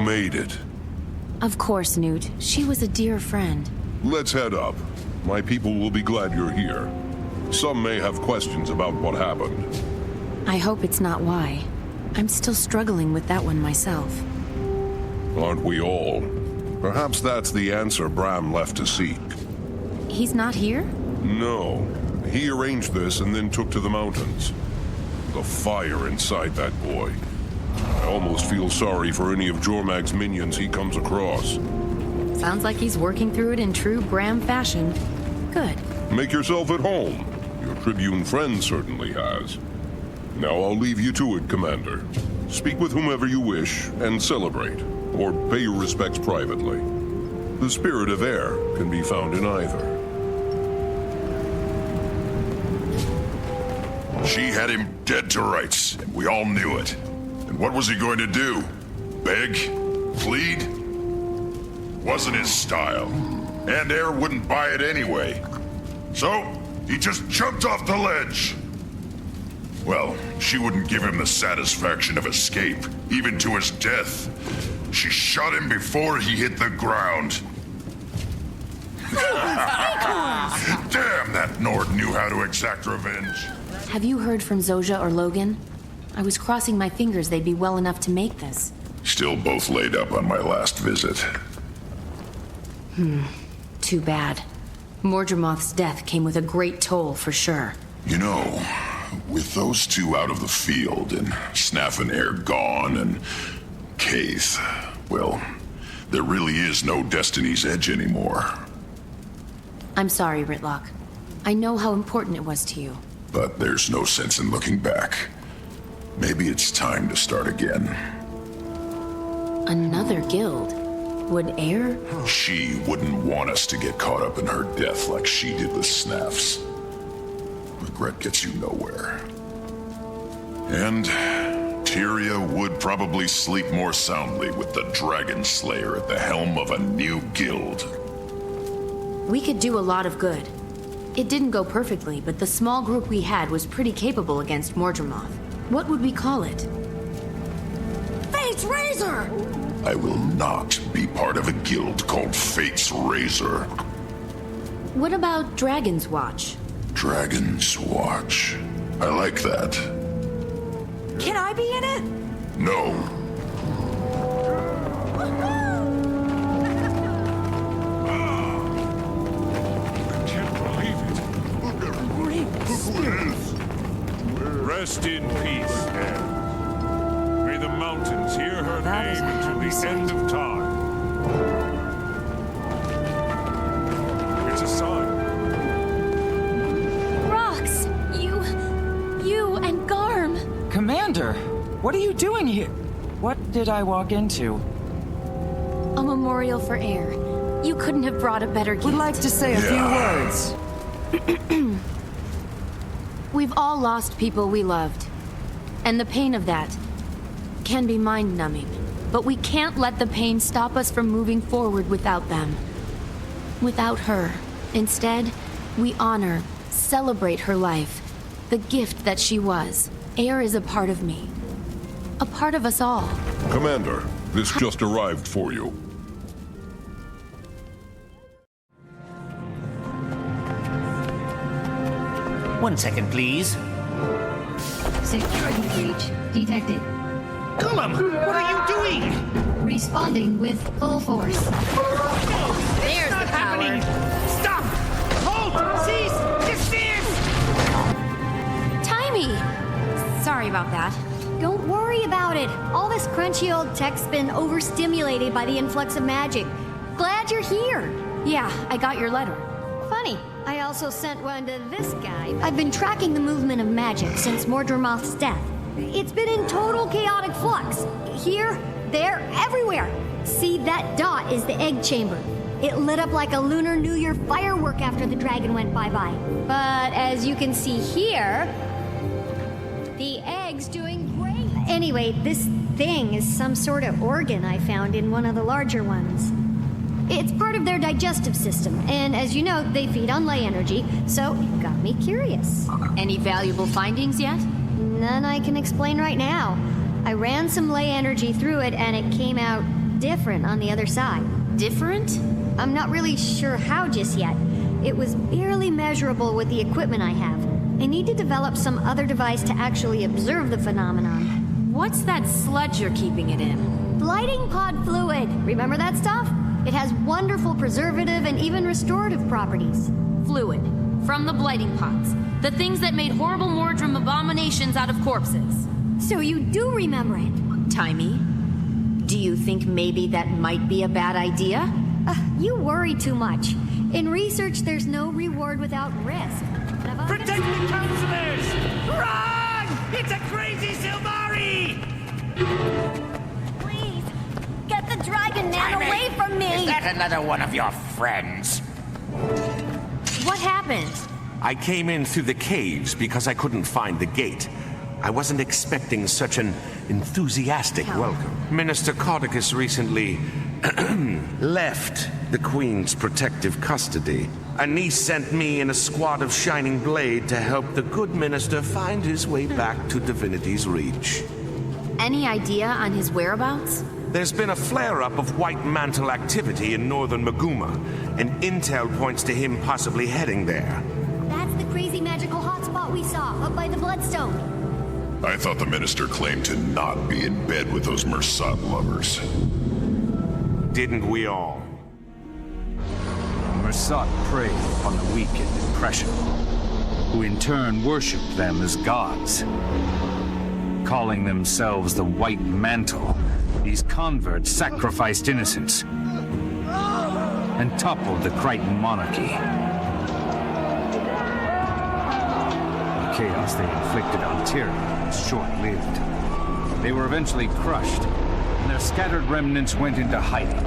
made it. Of course, Newt. She was a dear friend. Let's head up. My people will be glad you're here. Some may have questions about what happened. I hope it's not why. I'm still struggling with that one myself. Aren't we all? Perhaps that's the answer Bram left to seek. He's not here? No. He arranged this and then took to the mountains. The fire inside that boy. I almost feel sorry for any of Jormag's minions he comes across. Sounds like he's working through it in true Bram fashion. Good. Make yourself at home. Your Tribune friend certainly has. Now I'll leave you to it, Commander. Speak with whomever you wish and celebrate, or pay your respects privately. The spirit of air can be found in either. She had him dead to rights, and we all knew it. And what was he going to do? Beg? Plead? Wasn't his style. And Air wouldn't buy it anyway. So, he just jumped off the ledge. Well, she wouldn't give him the satisfaction of escape, even to his death. She shot him before he hit the ground. Damn, that Nord knew how to exact revenge. Have you heard from Zojja or Logan? I was crossing my fingers they'd be well enough to make this. Still both laid up on my last visit. Too bad. Mordremoth's death came with a great toll, for sure. You know, with those two out of the field, and Snaff and Air gone, and Kaith, well, there really is no Destiny's Edge anymore. I'm sorry, Ritlock. I know how important it was to you. But there's no sense in looking back. Maybe it's time to start again. Another guild? Would Air? She wouldn't want us to get caught up in her death like she did with Snaff's. Regret gets you nowhere. And Tyria would probably sleep more soundly with the Dragon Slayer at the helm of a new guild. We could do a lot of good. It didn't go perfectly, but the small group we had was pretty capable against Mordremoth. What would we call it? Fate's Razor! I will not be part of a guild called Fate's Razor. What about Dragon's Watch? Dragon's Watch. I like that. Can I be in it? No. Rest in peace, Air. May the mountains hear her name until the end of time. It's a sign. Rox! You and Garm! Commander, what are you doing here? What did I walk into? A memorial for Air. You couldn't have brought a better gift. Would like to say a few words. We've all lost people we loved. And the pain of that can be mind-numbing. But we can't let the pain stop us from moving forward without them. Without her. Instead, we honor, celebrate her life. The gift that she was. Air is a part of me. A part of us all. Commander, this just arrived for you. One second, please. Security breach detected. Ulam, what are you doing? Responding with full force. There's the power. Happening. Stop! Hold! Cease! Desist! Timey! Sorry about that. Don't worry about it. All this crunchy old tech's been overstimulated by the influx of magic. Glad you're here. Yeah, I got your letter. Funny, I also sent one to this guy. I've been tracking the movement of magic since Mordremoth's death. It's been in total chaotic flux. Here, there, everywhere. See, that dot is the egg chamber. It lit up like a Lunar New Year firework after the dragon went bye-bye. But as you can see here, the egg's doing great. Anyway, this thing is some sort of organ I found in one of the larger ones. It's part of their digestive system, and as you know, they feed on ley energy, so it got me curious. Any valuable findings yet? None I can explain right now. I ran some ley energy through it, and it came out different on the other side. Different? I'm not really sure how just yet. It was barely measurable with the equipment I have. I need to develop some other device to actually observe the phenomenon. What's that sludge you're keeping it in? Blighting pod fluid. Remember that stuff? It has wonderful preservative and even restorative properties. Fluid. From the blighting pods. The things that made horrible Mordrim abominations out of corpses. So you do remember it? Timey, do you think maybe that might be a bad idea? You worry too much. In research, there's no reward without risk. Protect the counselors! Run! It's a crazy Silvari! Please, get the dragon man Timmy, away from me! Is that another one of your friends? What happened? I came in through the caves because I couldn't find the gate. I wasn't expecting such an enthusiastic welcome. Minister Caudicus recently left the Queen's protective custody. A niece sent me and a squad of Shining Blade to help the good minister find his way back to Divinity's Reach. Any idea on his whereabouts? There's been a flare-up of White Mantle activity in northern Maguma, and intel points to him possibly heading there. That's the crazy magical hotspot we saw up by the Bloodstone. I thought the minister claimed to not be in bed with those Mersat lovers. Didn't we all? Mersat preyed upon the weak and impressionable, who in turn worshipped them as gods. Calling themselves the White Mantle, these converts sacrificed innocents and toppled the Crichton monarchy. The chaos they inflicted on Tyrion was short-lived. They were eventually crushed, and their scattered remnants went into hiding.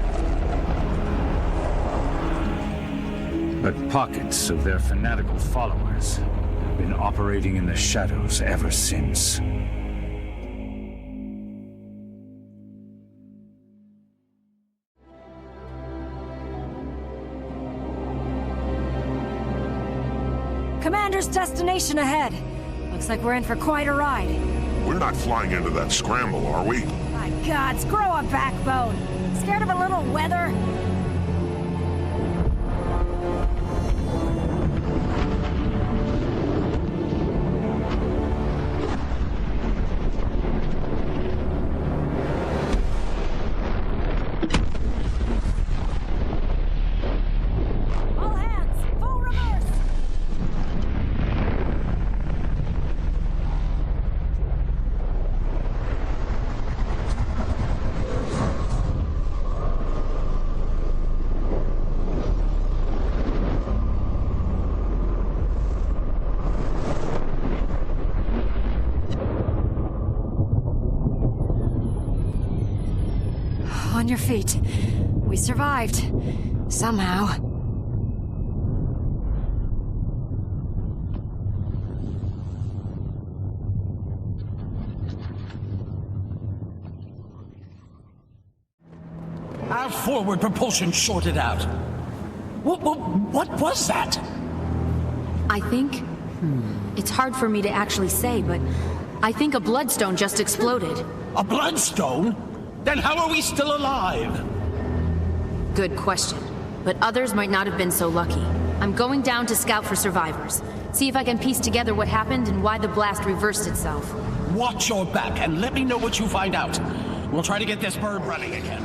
But pockets of their fanatical followers have been operating in the shadows ever since. Commander's destination ahead. Looks like we're in for quite a ride. We're not flying into that scramble, are we? My gods, grow a backbone. Scared of a little weather? All hands, full reverse! On your feet. We survived. Somehow. Our forward propulsion shorted out. What was that? I think... It's hard for me to actually say, but I think a bloodstone just exploded. A bloodstone? Then how are we still alive? Good question. But others might not have been so lucky. I'm going down to scout for survivors. See if I can piece together what happened and why the blast reversed itself. Watch your back and let me know what you find out. We'll try to get this bird running again.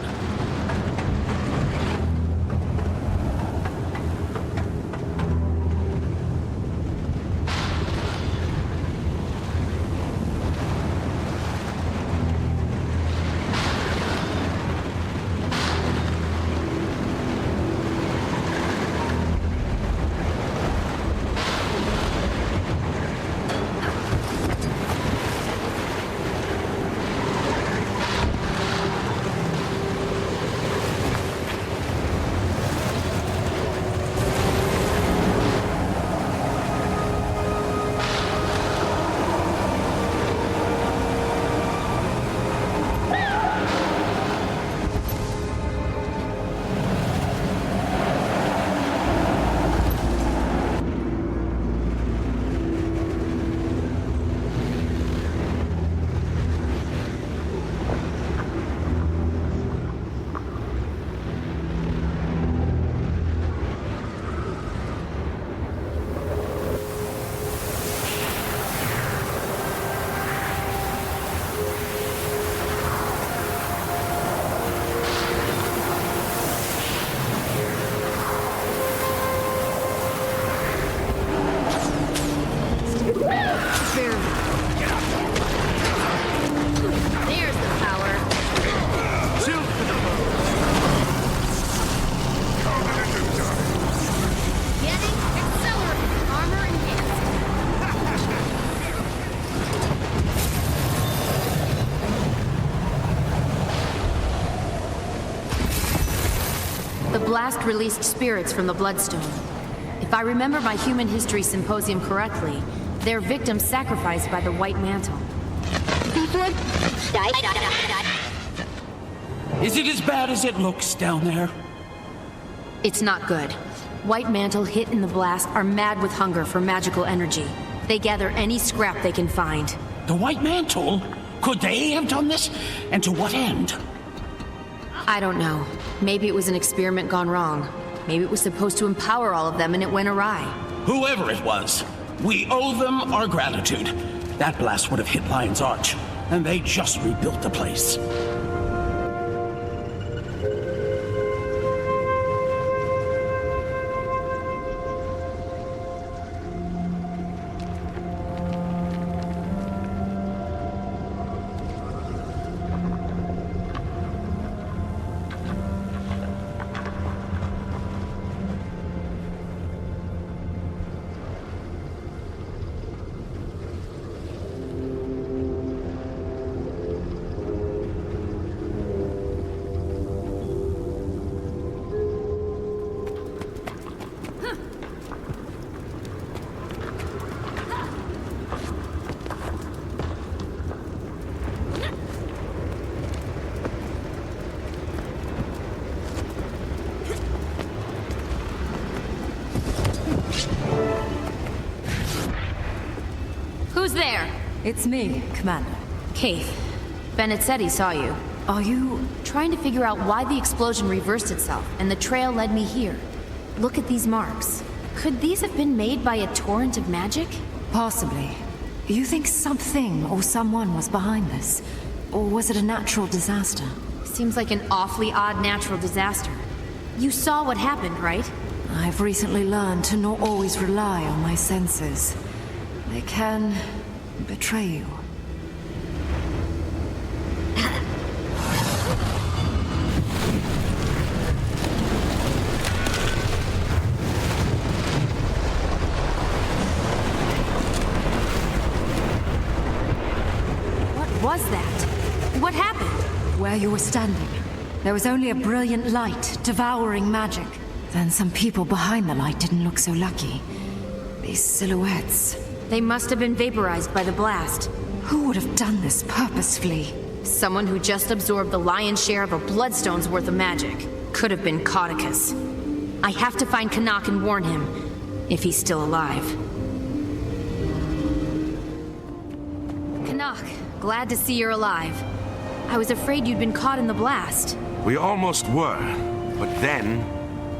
The blast released spirits from the Bloodstone. If I remember my human history symposium correctly, they're victims sacrificed by the White Mantle. Is it as bad as it looks down there? It's not good. White Mantle hit in the blast are mad with hunger for magical energy. They gather any scrap they can find. The White Mantle? Could they have done this? And to what end? I don't know. Maybe it was an experiment gone wrong. Maybe it was supposed to empower all of them and it went awry. Whoever it was, we owe them our gratitude. That blast would have hit Lion's Arch, and they just rebuilt the place. Who's there? It's me, Commander. Kate. Bennett said he saw you. Are you... Trying to figure out why the explosion reversed itself, and the trail led me here. Look at these marks. Could these have been made by a torrent of magic? Possibly. You think something or someone was behind this? Or was it a natural disaster? Seems like an awfully odd natural disaster. You saw what happened, right? I've recently learned to not always rely on my senses. They can betray you. What was that? What happened? Where you were standing, there was only a brilliant light devouring magic. Then some people behind the light didn't look so lucky. These silhouettes. They must have been vaporized by the blast. Who would have done this purposefully? Someone who just absorbed the lion's share of a bloodstone's worth of magic. Could have been Caudicus. I have to find Canuck and warn him, if he's still alive. Canuck, glad to see you're alive. I was afraid you'd been caught in the blast. We almost were, but then,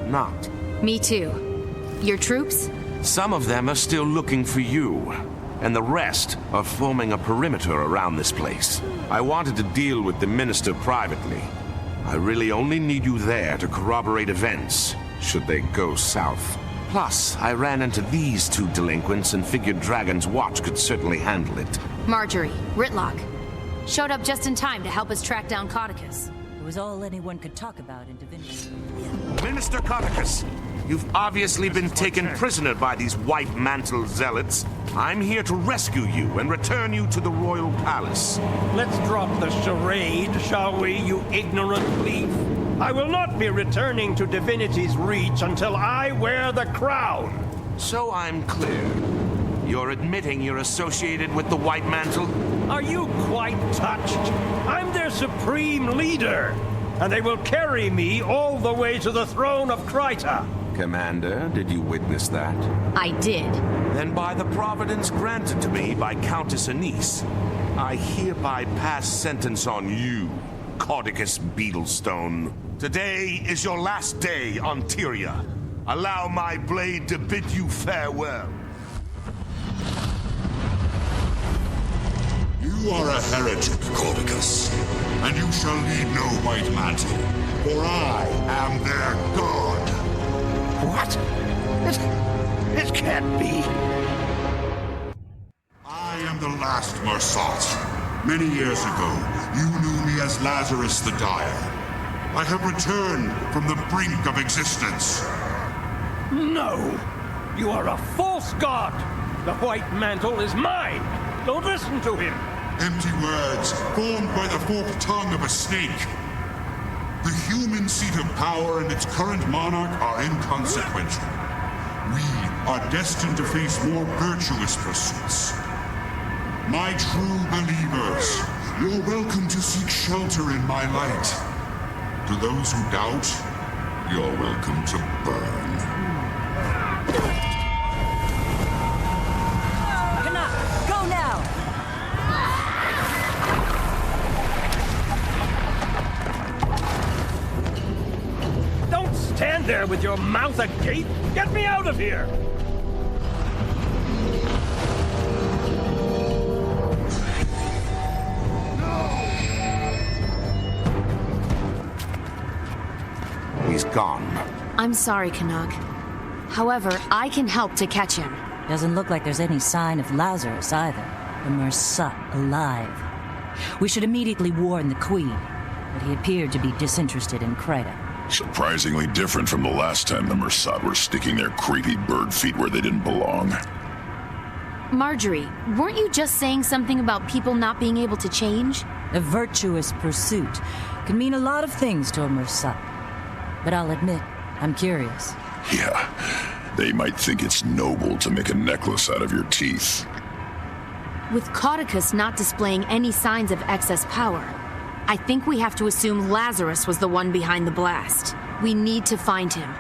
not. Me too. Your troops? Some of them are still looking for you, and the rest are forming a perimeter around this place. I wanted to deal with the minister privately. I really only need you there to corroborate events, should they go south. Plus, I ran into these two delinquents and figured Dragon's Watch could certainly handle it. Marjorie, Ritlock. Showed up just in time to help us track down Caudicus. It was all anyone could talk about in Divinity. Minister Caudicus, you've obviously been taken prisoner by these White Mantle zealots. I'm here to rescue you and return you to the royal palace. Let's drop the charade, shall we, you ignorant thief? I will not be returning to Divinity's reach until I wear the crown. So I'm clear. You're admitting you're associated with the White Mantle? Are you quite touched? I'm their supreme leader, and they will carry me all the way to the throne of Kryta. Commander, did you witness that? I did. Then by the providence granted to me by Countess Anise, I hereby pass sentence on you, Caudicus Beetlestone. Today is your last day on Tyria. Allow my blade to bid you farewell. You are a heretic, Caudicus, and you shall need no White Mantle, for I am their god. What? It can't be. I am the last Mersat. Many years ago, you knew me as Lazarus the Dire. I have returned from the brink of existence. No! You are a false god! The White Mantle is mine! Don't listen to him! Empty words, formed by the forked tongue of a snake. The human seat of power and its current monarch are inconsequential. We are destined to face more virtuous pursuits. My true believers, you're welcome to seek shelter in my light. To those who doubt, you're welcome to burn. Go now! Don't stand there with your mouth agape! Get me out of here! He's gone. I'm sorry, Canuck. However, I can help to catch him. Doesn't look like there's any sign of Lazarus either. The Mersat alive. We should immediately warn the Queen, but he appeared to be disinterested in Krita. Surprisingly different from the last time the Mersat were sticking their creepy bird feet where they didn't belong. Marjorie, weren't you just saying something about people not being able to change? A virtuous pursuit can mean a lot of things to a Mersat. But I'll admit, I'm curious. Yeah, they might think it's noble to make a necklace out of your teeth. With Caudicus not displaying any signs of excess power, I think we have to assume Lazarus was the one behind the blast. We need to find him.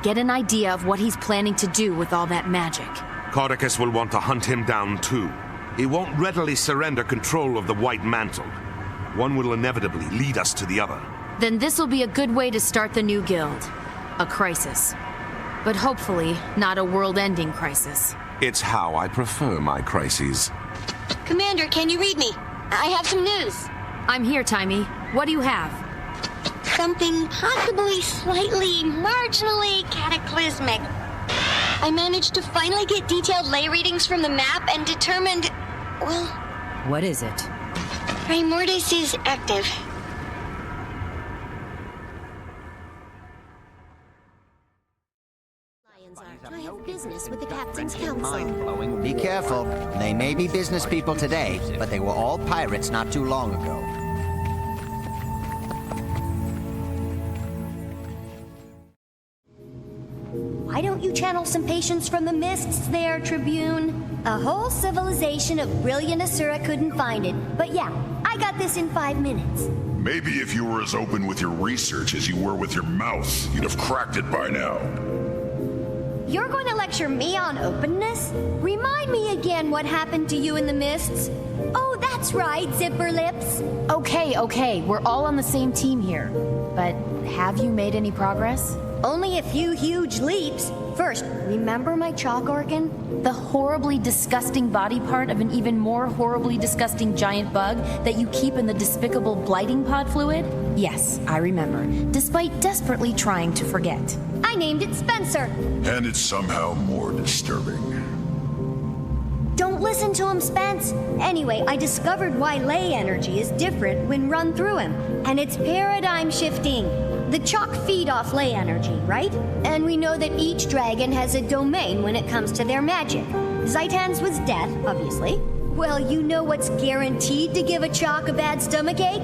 Get an idea of what he's planning to do with all that magic. Caudicus will want to hunt him down too. He won't readily surrender control of the White Mantle. One will inevitably lead us to the other. Then this'll be a good way to start the new guild. A crisis. But hopefully, not a world-ending crisis. It's how I prefer my crises. Commander, can you read me? I have some news. I'm here, Timey. What do you have? Something possibly slightly, marginally cataclysmic. I managed to finally get detailed lay readings from the map and determined, well... What is it? Primordis is active. I have business with the Captain's Council. Be careful. They may be business people today, but they were all pirates not too long ago. Why don't you channel some patience from the mists there, Tribune? A whole civilization of brilliant Asura couldn't find it. But yeah, I got this in 5 minutes. Maybe if you were as open with your research as you were with your mouth, you'd have cracked it by now. You're going to lecture me on openness? Remind me again what happened to you in the mists. Oh, that's right, Zipper Lips. Okay, we're all on the same team here. But have you made any progress? Only a few huge leaps. First, remember my chalk organ? The horribly disgusting body part of an even more horribly disgusting giant bug that you keep in the despicable blighting pod fluid? Yes, I remember, despite desperately trying to forget. I named it Spencer. And it's somehow more disturbing. Don't listen to him, Spence. Anyway, I discovered why ley energy is different when run through him, and it's paradigm shifting. The chalk feed off ley energy, right? And we know that each dragon has a domain when it comes to their magic. Zaitan's was death, obviously. Well, you know what's guaranteed to give a chalk a bad stomachache?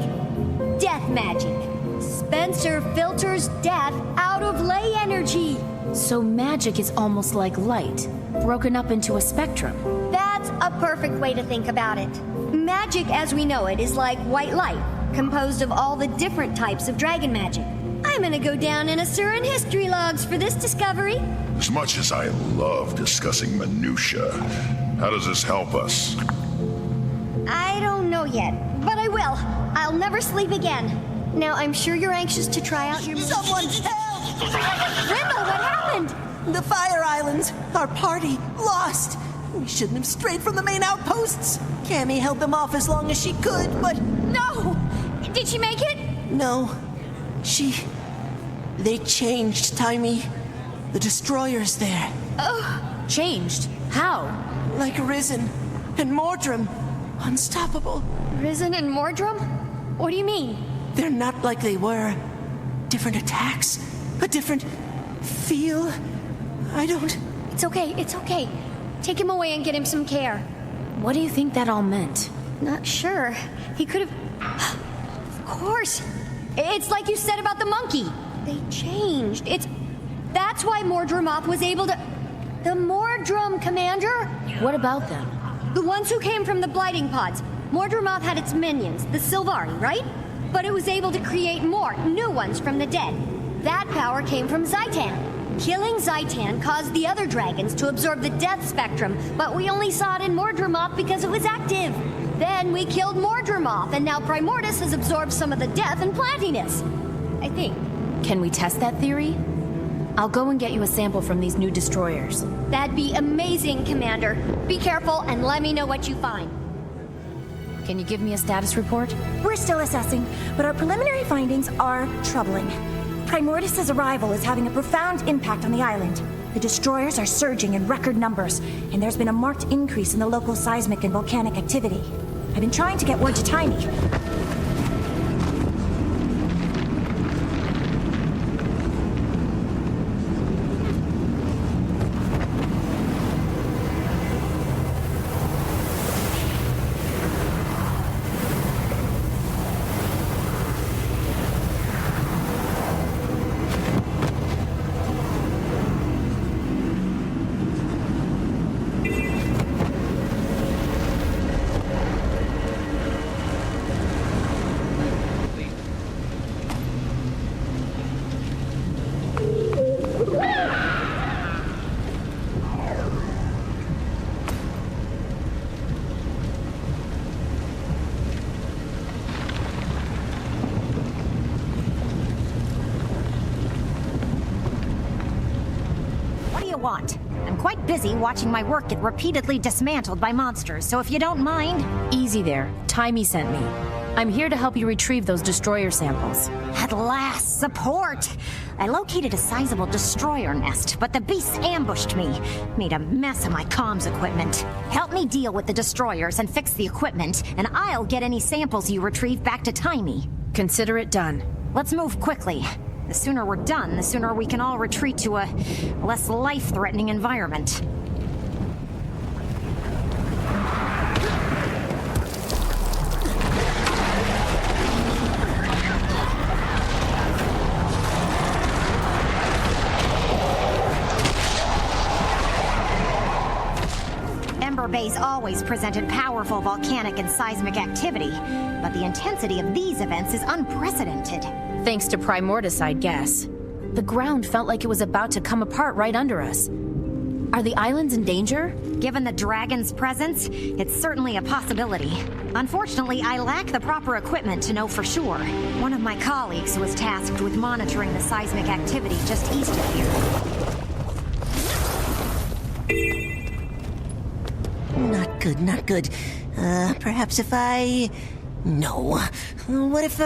Death magic. Spencer filters death out of ley energy. So magic is almost like light, broken up into a spectrum. That's a perfect way to think about it. Magic as we know it is like white light, composed of all the different types of dragon magic. I'm gonna go down in Asuran history logs for this discovery. As much as I love discussing minutia, how does this help us? I don't know yet, but I will. I'll never sleep again. Now, I'm sure you're anxious to try out your... Someone help! Wendell, what happened? The Fire Islands. Our party. Lost. We shouldn't have strayed from the main outposts. Cammy held them off as long as she could, but... No! Did she make it? No. They changed, Timey. The destroyer's there. Oh, changed? How? Like Risen and Mordrum. Unstoppable. Risen and Mordrum? What do you mean? They're not like they were. Different attacks. A different feel. I don't... It's okay. Take him away and get him some care. What do you think that all meant? Not sure. He could have... Of course. It's like you said about the monkey. They changed. That's why Mordremoth was able to... The Mordrum, Commander? What about them? The ones who came from the blighting pods. Mordremoth had its minions, the Sylvari, right? But it was able to create more, new ones from the dead. That power came from Zaitan. Killing Zaitan caused the other dragons to absorb the death spectrum, but we only saw it in Mordremoth because it was active. Then we killed Mordremoth, and now Primordius has absorbed some of the death and plantiness. I think. Can we test that theory? I'll go and get you a sample from these new destroyers. That'd be amazing, Commander. Be careful and let me know what you find. Can you give me a status report? We're still assessing, but our preliminary findings are troubling. Primordius' arrival is having a profound impact on the island. The destroyers are surging in record numbers, and there's been a marked increase in the local seismic and volcanic activity. I've been trying to get word to Tiny. Want. I'm quite busy watching my work get repeatedly dismantled by monsters, so if you don't mind... Easy there. Timey sent me. I'm here to help you retrieve those destroyer samples. At last, support! I located a sizable destroyer nest, but the beasts ambushed me. Made a mess of my comms equipment. Help me deal with the destroyers and fix the equipment, and I'll get any samples you retrieve back to Timey. Consider it done. Let's move quickly. The sooner we're done, the sooner we can all retreat to a less life-threatening environment. Ember Bay's always presented powerful volcanic and seismic activity, but the intensity of these events is unprecedented. Thanks to Primordius, I'd guess. The ground felt like it was about to come apart right under us. Are the islands in danger? Given the dragon's presence, it's certainly a possibility. Unfortunately, I lack the proper equipment to know for sure. One of my colleagues was tasked with monitoring the seismic activity just east of here. Not good, not good. Perhaps if I... No. What if,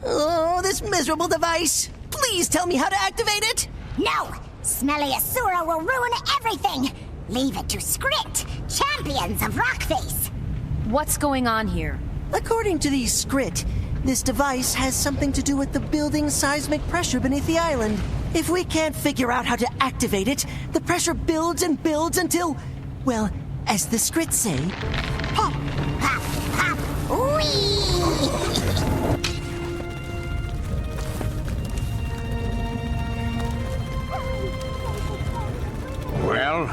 Oh, this miserable device! Please tell me how to activate it! No! Smelly Asura will ruin everything! Leave it to Skrit, champions of Rockface! What's going on here? According to the Skrit, this device has something to do with the building seismic pressure beneath the island. If we can't figure out how to activate it, the pressure builds and builds until, well, as the Skrit say, pop! Pop, pop, whee! Well,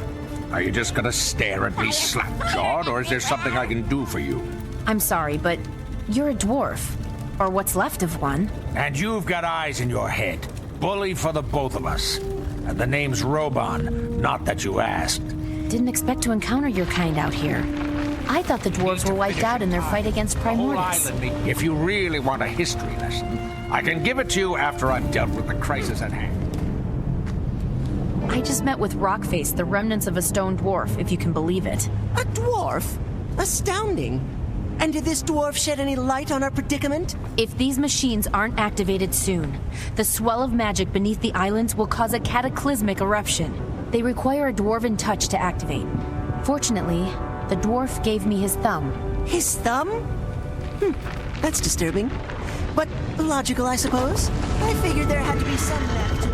are you just gonna stare at me slack-jawed, or is there something I can do for you? I'm sorry, but you're a dwarf. Or what's left of one. And you've got eyes in your head. Bully for the both of us. And the name's Roban, not that you asked. Didn't expect to encounter your kind out here. I thought the dwarves were wiped out in their fight against Primordius. If you really want a history lesson, I can give it to you after I've dealt with the crisis at hand. I just met with Rockface, the remnants of a stone dwarf, if you can believe it. A dwarf? Astounding. And did this dwarf shed any light on our predicament? If these machines aren't activated soon, the swell of magic beneath the islands will cause a cataclysmic eruption. They require a dwarven touch to activate. Fortunately, the dwarf gave me his thumb. His thumb? That's disturbing. But logical, I suppose. I figured there had to be some left.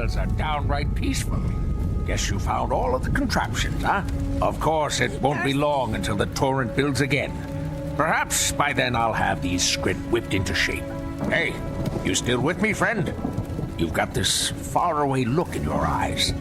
isles are downright peaceful. Guess you found all of the contraptions, huh? Of course, it won't be long until the torrent builds again. Perhaps by then I'll have these Skrit whipped into shape. Hey, you still with me, friend? You've got this faraway look in your eyes.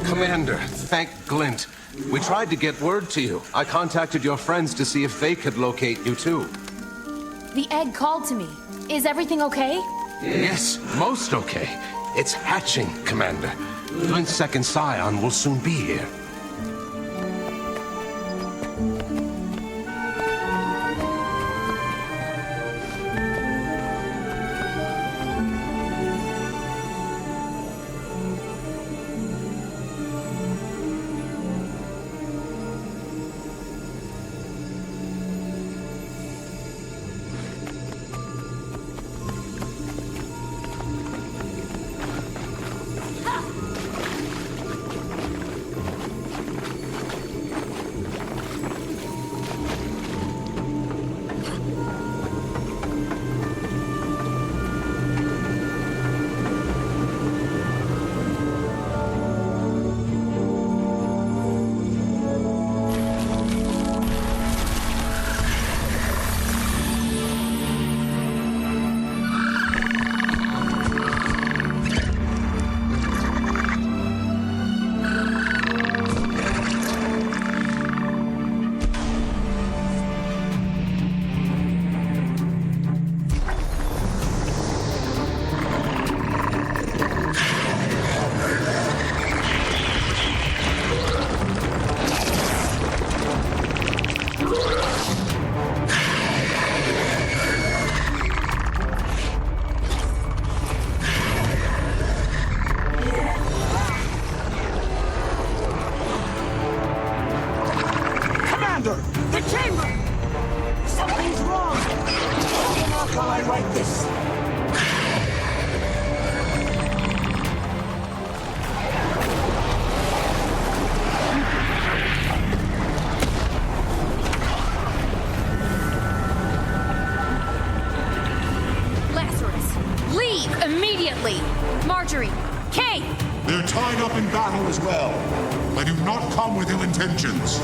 Commander, thank Glint. We tried to get word to you. I contacted your friends to see if they could locate you too. The egg called to me. Is everything okay? Yes, most okay. It's hatching, Commander. Glint's second scion will soon be here. Marjorie! Kay! They're tied up in battle as well. I do not come with ill intentions.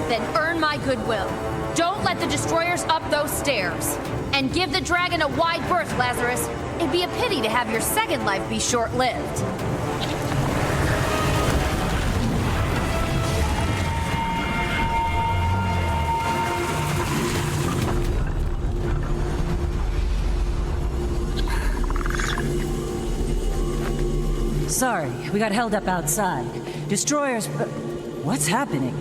Then earn my goodwill. Don't let the destroyers up those stairs. And give the dragon a wide berth, Lazarus. It'd be a pity to have your second life be short-lived. Sorry, we got held up outside. Destroyers... What's happening?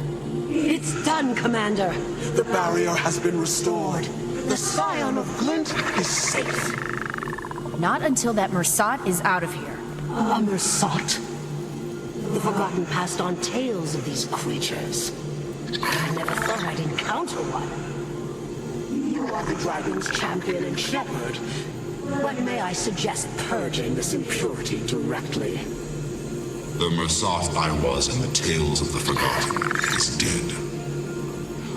It's done, Commander. The barrier has been restored. The Scion of Glint is safe. Not until that Mersat is out of here. A Mersat? The Forgotten passed on tales of these creatures. I never thought I'd encounter one. You are the dragon's champion and shepherd. But may I suggest purging this impurity directly? The Mersat I was in the Tales of the Forgotten is dead.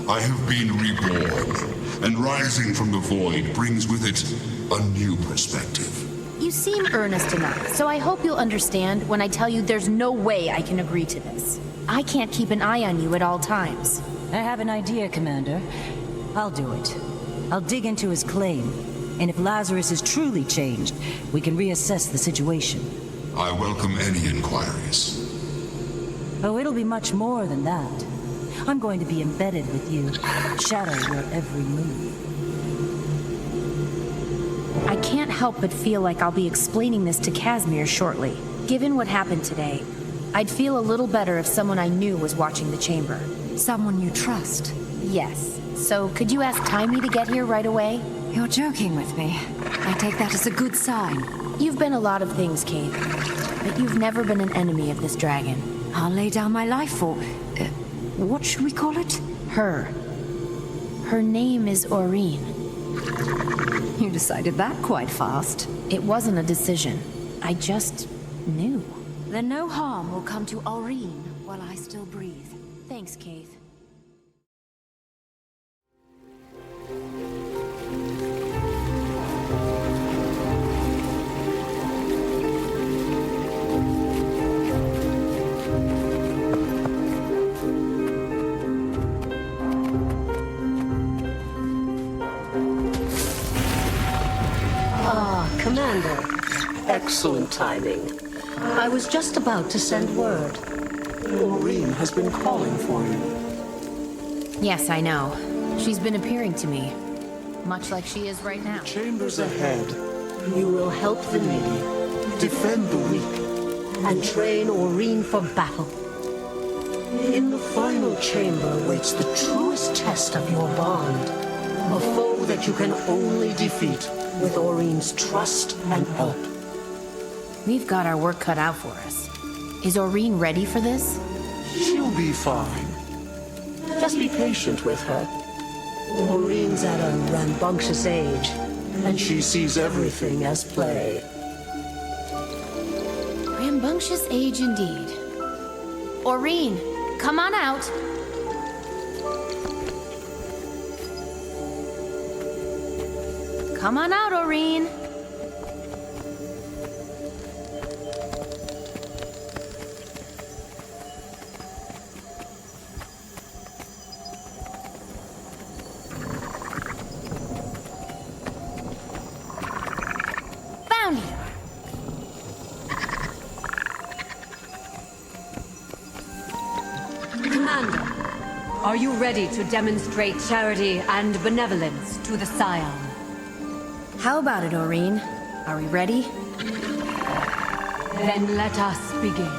I have been reborn, and rising from the void brings with it a new perspective. You seem earnest enough, so I hope you'll understand when I tell you there's no way I can agree to this. I can't keep an eye on you at all times. I have an idea, Commander. I'll do it. I'll dig into his claim, and if Lazarus is truly changed, we can reassess the situation. I welcome any inquiries. Oh, it'll be much more than that. I'm going to be embedded with you, shadow your every move. I can't help but feel like I'll be explaining this to Casimir shortly. Given what happened today, I'd feel a little better if someone I knew was watching the chamber. Someone you trust? Yes. So could you ask Timey to get here right away? You're joking with me. I take that as a good sign. You've been a lot of things, Kate, but you've never been an enemy of this dragon. I'll lay down my life for... what should we call it? Her. Her name is Aureen. You decided that quite fast. It wasn't a decision. I just knew. Then no harm will come to Aureen while I still breathe. Thanks, Kate. Commander, excellent timing. I was just about to send word. Aureen has been calling for you. Yes, I know. She's been appearing to me, much like she is right now. Chambers ahead. You will help the needy, defend the weak, and train Aureen for battle. In the final chamber waits the truest test of your bond, a foe that you can only defeat with Aureen's trust and help. We've got our work cut out for us. Is Aureen ready for this? She'll be fine. Just be patient with her. Aureen's at a rambunctious age, and she sees everything as play. Rambunctious age indeed. Aureen, come on out. Come on out, Aureen. Found you. Commander, are you ready to demonstrate charity and benevolence to the Scion? How about it, Aureen? Are we ready? Then let us begin.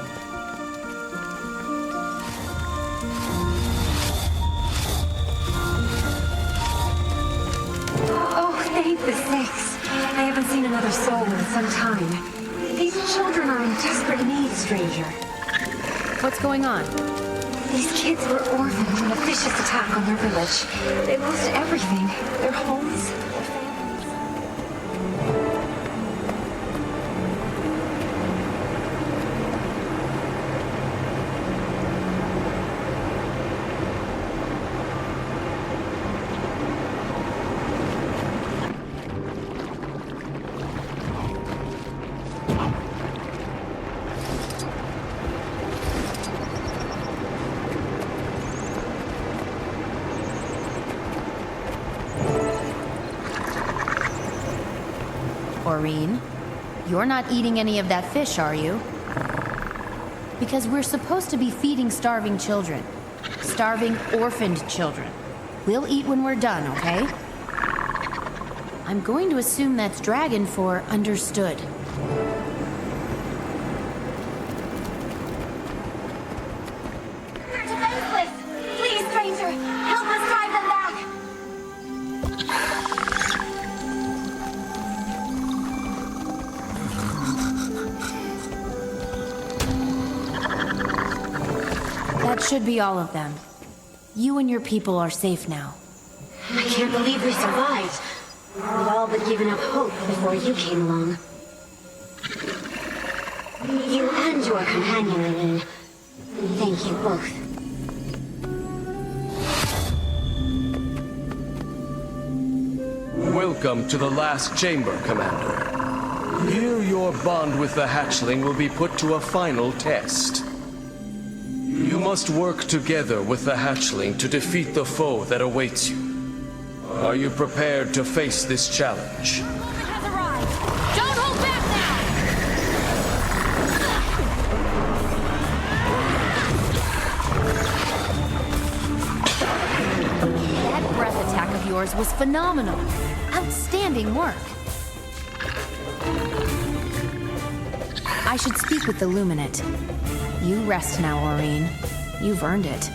Oh, thank the sakes. I haven't seen another soul in some time. These children are in desperate need, stranger. What's going on? These kids were orphaned in a vicious attack on their village. They lost everything. Their homes, their families. Aureen, you're not eating any of that fish, are you? Because we're supposed to be feeding starving children. Starving orphaned children. We'll eat when we're done, okay? I'm going to assume that's dragon for understood. They're defenseless! Please, stranger, help us drive them back! That should be all of them. You and your people are safe now. I can't believe we survived. We'd all but given up hope before you came along. You and your companion, I mean. Thank you both. Welcome to the last chamber, Commander. Here your bond with the hatchling will be put to a final test. You must work together with the hatchling to defeat the foe that awaits you. Are you prepared to face this challenge? Don't hold back now! That breath attack of yours was phenomenal. Outstanding work. I should speak with the Luminate. You rest now, Aurene. You've earned it.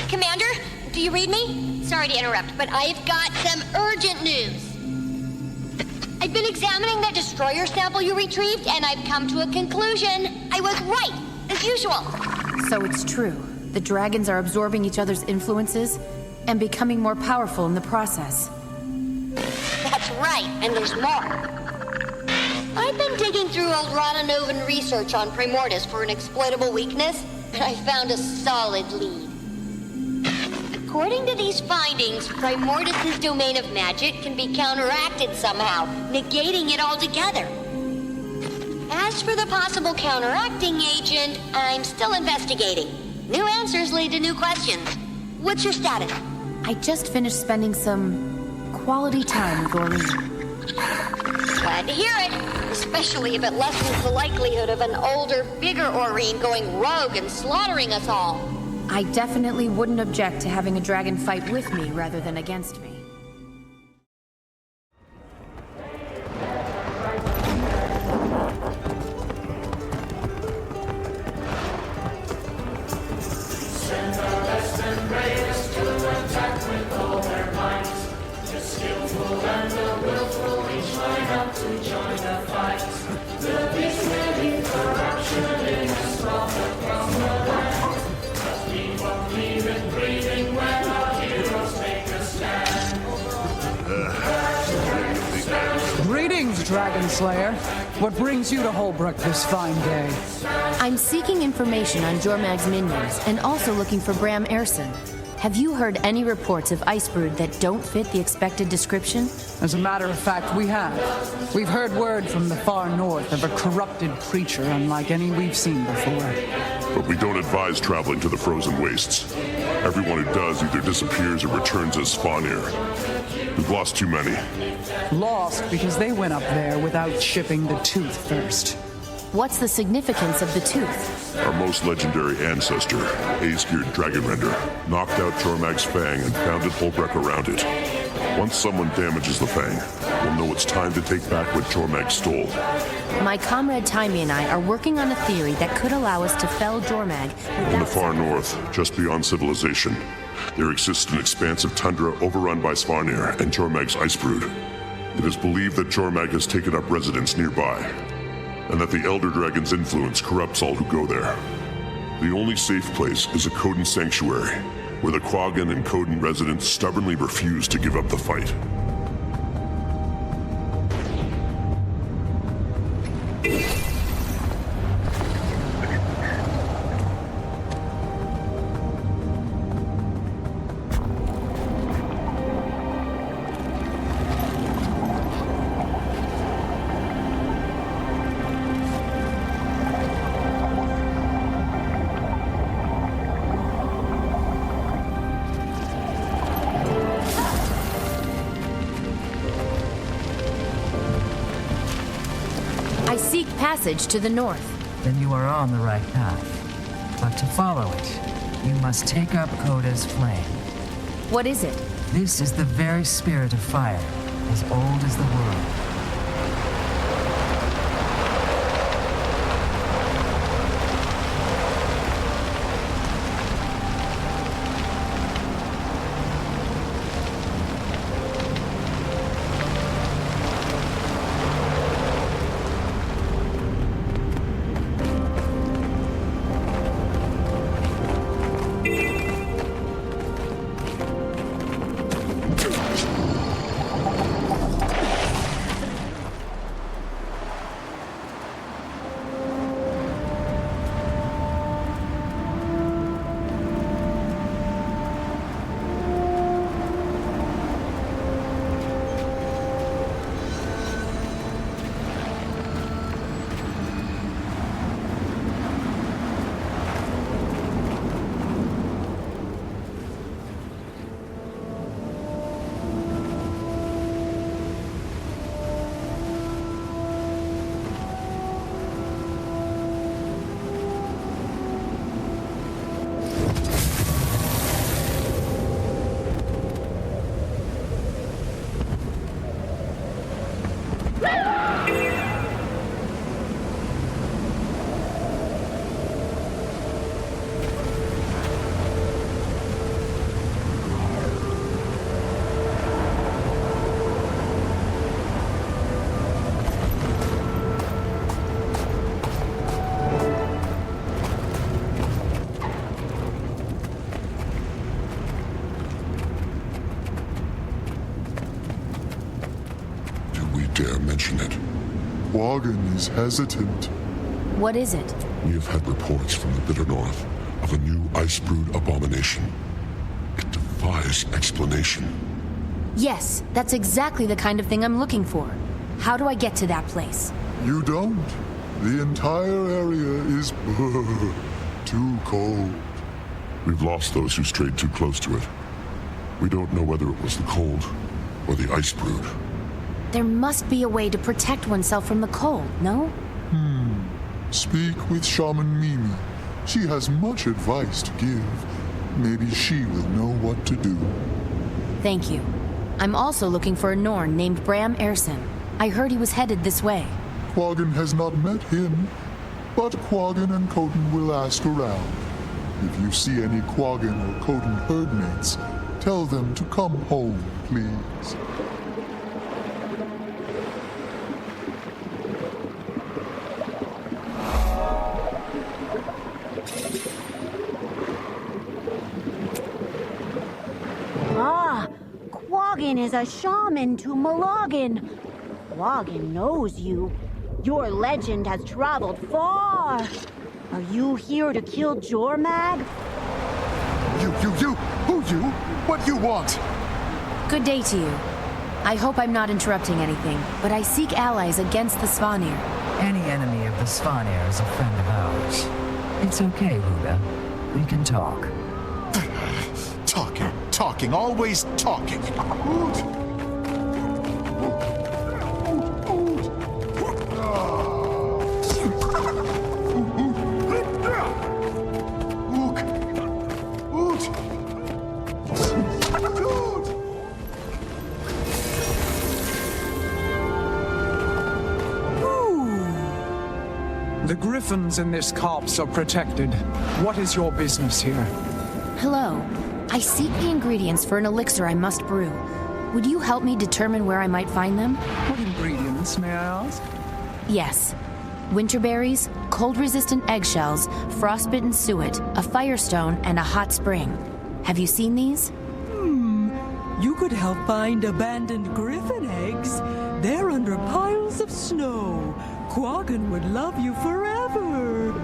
Commander, do you read me? Sorry to interrupt, but I've got some urgent news. I've been examining that destroyer sample you retrieved, and I've come to a conclusion. I was right, as usual. So it's true. The dragons are absorbing each other's influences and becoming more powerful in the process. That's right, and there's more. I've been digging through old Rodanovan research on Primordus for an exploitable weakness, and I found a solid lead. According to these findings, Primordus' domain of magic can be counteracted somehow, negating it altogether. As for the possible counteracting agent, I'm still investigating. New answers lead to new questions. What's your status? I just finished spending some quality time with Aurene. Glad to hear it, especially if it lessens the likelihood of an older, bigger Aurene going rogue and slaughtering us all. I definitely wouldn't object to having a dragon fight with me rather than against me. Send our best and bravest to attack with all their might. The skillful and the willful each line up to join the fight. The beast will be corruption in a slaughter from the land. But we won't leave it breathing when our heroes make a stand. Greetings, Dragon Slayer. What brings you to Holbrook this fine day? I'm seeking information on Jormag's minions and also looking for Bram Erson. Have you heard any reports of Icebrood that don't fit the expected description? As a matter of fact, we have. We've heard word from the far north of a corrupted creature unlike any we've seen before. But we don't advise traveling to the frozen wastes. Everyone who does either disappears or returns as Svanir. We've lost too many. Lost because they went up there without shipping the tooth first. What's the significance of the tooth? Our most legendary ancestor, Aesgeared Dragonrender, knocked out Jormag's fang and founded Holbrook around it. Once someone damages the fang, we'll know it's time to take back what Jormag stole. My comrade Taimi and I are working on a theory that could allow us to fell Jormag. In the far north, just beyond civilization, there exists an expanse of tundra overrun by Svanir and Jormag's Icebrood. It is believed that Jormag has taken up residence nearby, and that the Elder Dragon's influence corrupts all who go there. The only safe place is a Coden sanctuary, where the Quaggan and Coden residents stubbornly refuse to give up the fight. Passage to the north. Then you are on the right path. But to follow it, you must take up Coda's flame. What is it? This is the very spirit of fire, as old as the world. Quaggan is hesitant. What is it? We have had reports from the bitter north of a new ice-brewed abomination. It defies explanation. Yes, that's exactly the kind of thing I'm looking for. How do I get to that place? You don't. The entire area is too cold. We've lost those who strayed too close to it. We don't know whether it was the cold or the ice brood. There must be a way to protect oneself from the cold, no? Speak with Shaman Mimi. She has much advice to give. Maybe she will know what to do. Thank you. I'm also looking for a Norn named Bram Erson. I heard he was headed this way. Quaggan has not met him, but Quaggan and Coden will ask around. If you see any Quaggan or Coden herdmates, tell them to come home, please. Quaggan is a shaman to Miloggan. Quaggan knows you. Your legend has traveled far. Are you here to kill Jormag? You! Who you? What you want? Good day to you. I hope I'm not interrupting anything, but I seek allies against the Svanir. Any enemy of the Svanir is a friend of ours. It's okay, Ruga. We can talk. Talking, always talking. The griffins in this copse are protected. What is your business here? Hello. I seek the ingredients for an elixir I must brew. Would you help me determine where I might find them? What ingredients, may I ask? Yes. Winterberries, cold-resistant eggshells, frostbitten suet, a firestone, and a hot spring. Have you seen these? You could help find abandoned griffin eggs. They're under piles of snow. Quaggan would love you forever.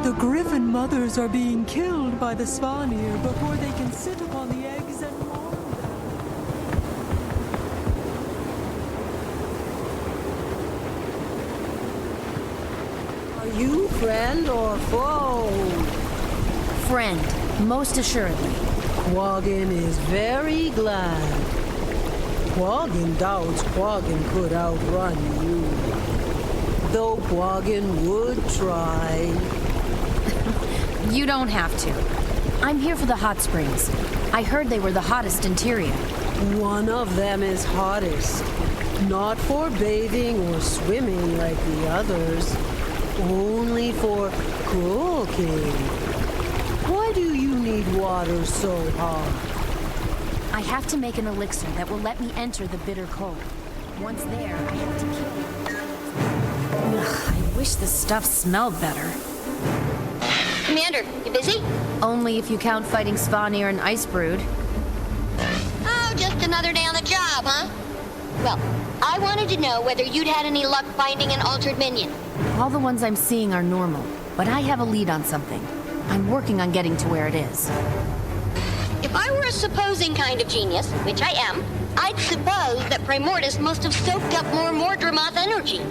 The griffin mothers are being killed by the Svanir before they can sit upon the eggs and warm them. Are you friend or foe? Friend, most assuredly. Quaggan is very glad. Quaggan doubts Quaggan could outrun you. Though Quaggan would try. You don't have to. I'm here for the hot springs. I heard they were the hottest in Tyria. One of them is hottest. Not for bathing or swimming like the others. Only for cooking. Why do you need water so hot? I have to make an elixir that will let me enter the bitter cold. Once there, I have to kill it. Ugh, I wish the stuff smelled better. Commander, you busy? Only if you count fighting Svanir and Icebrood. Oh, just another day on the job, huh? Well, I wanted to know whether you'd had any luck finding an altered minion. All the ones I'm seeing are normal, but I have a lead on something. I'm working on getting to where it is. If I were a supposing kind of genius, which I am, I'd suppose that Primordus must have soaked up more Mordremoth energy.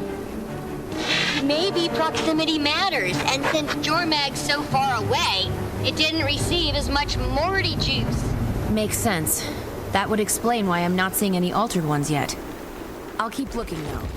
Maybe proximity matters, and since Jormag's so far away, it didn't receive as much Morty juice. Makes sense. That would explain why I'm not seeing any altered ones yet. I'll keep looking, though.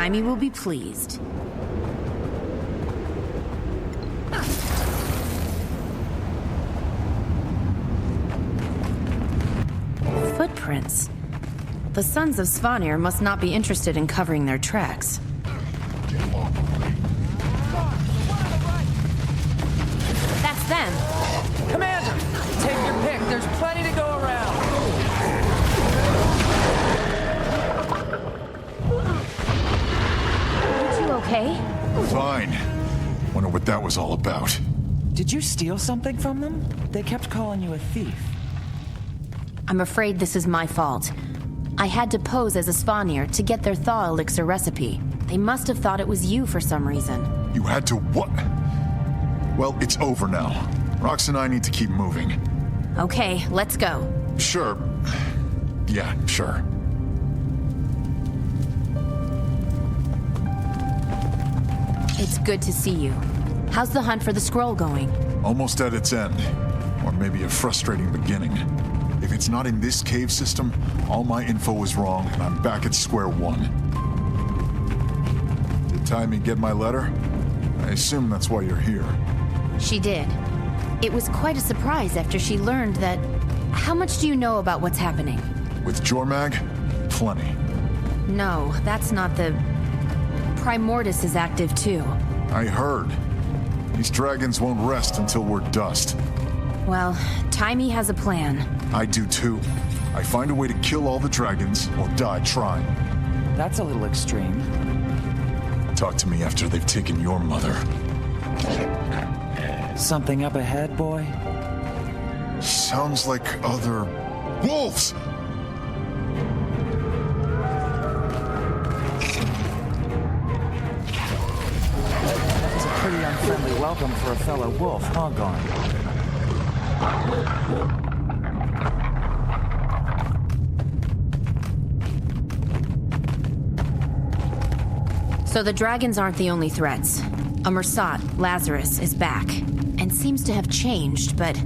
Timey will be pleased. Footprints. The Sons of Svanir must not be interested in covering their tracks. That's them. Commander, take your pick. There's plenty to go around. You two okay? Fine. Wonder what that was all about. Did you steal something from them? They kept calling you a thief. I'm afraid this is my fault. I had to pose as a Svanir to get their thaw elixir recipe. They must have thought it was you for some reason. You had to what? Well, it's over now. Rox and I need to keep moving. Okay, let's go. Sure. Yeah, sure. It's good to see you. How's the hunt for the scroll going? Almost at its end. Or maybe a frustrating beginning. If it's not in this cave system, all my info was wrong, and I'm back at square one. Did Timey get my letter? I assume that's why you're here. She did. It was quite a surprise after she learned that... How much do you know about what's happening? With Jormag? Plenty. No, that's not the... Primordius is active too. I heard. These dragons won't rest until we're dust. Well, Timey has a plan. I do too. I find a way to kill all the dragons, or die trying. That's a little extreme. Talk to me after they've taken your mother. Something up ahead, boy? Sounds like other... wolves! It's a pretty unfriendly welcome for a fellow wolf, huh, Garn? So the dragons aren't the only threats. A Mersat, Lazarus, is back, and seems to have changed, but...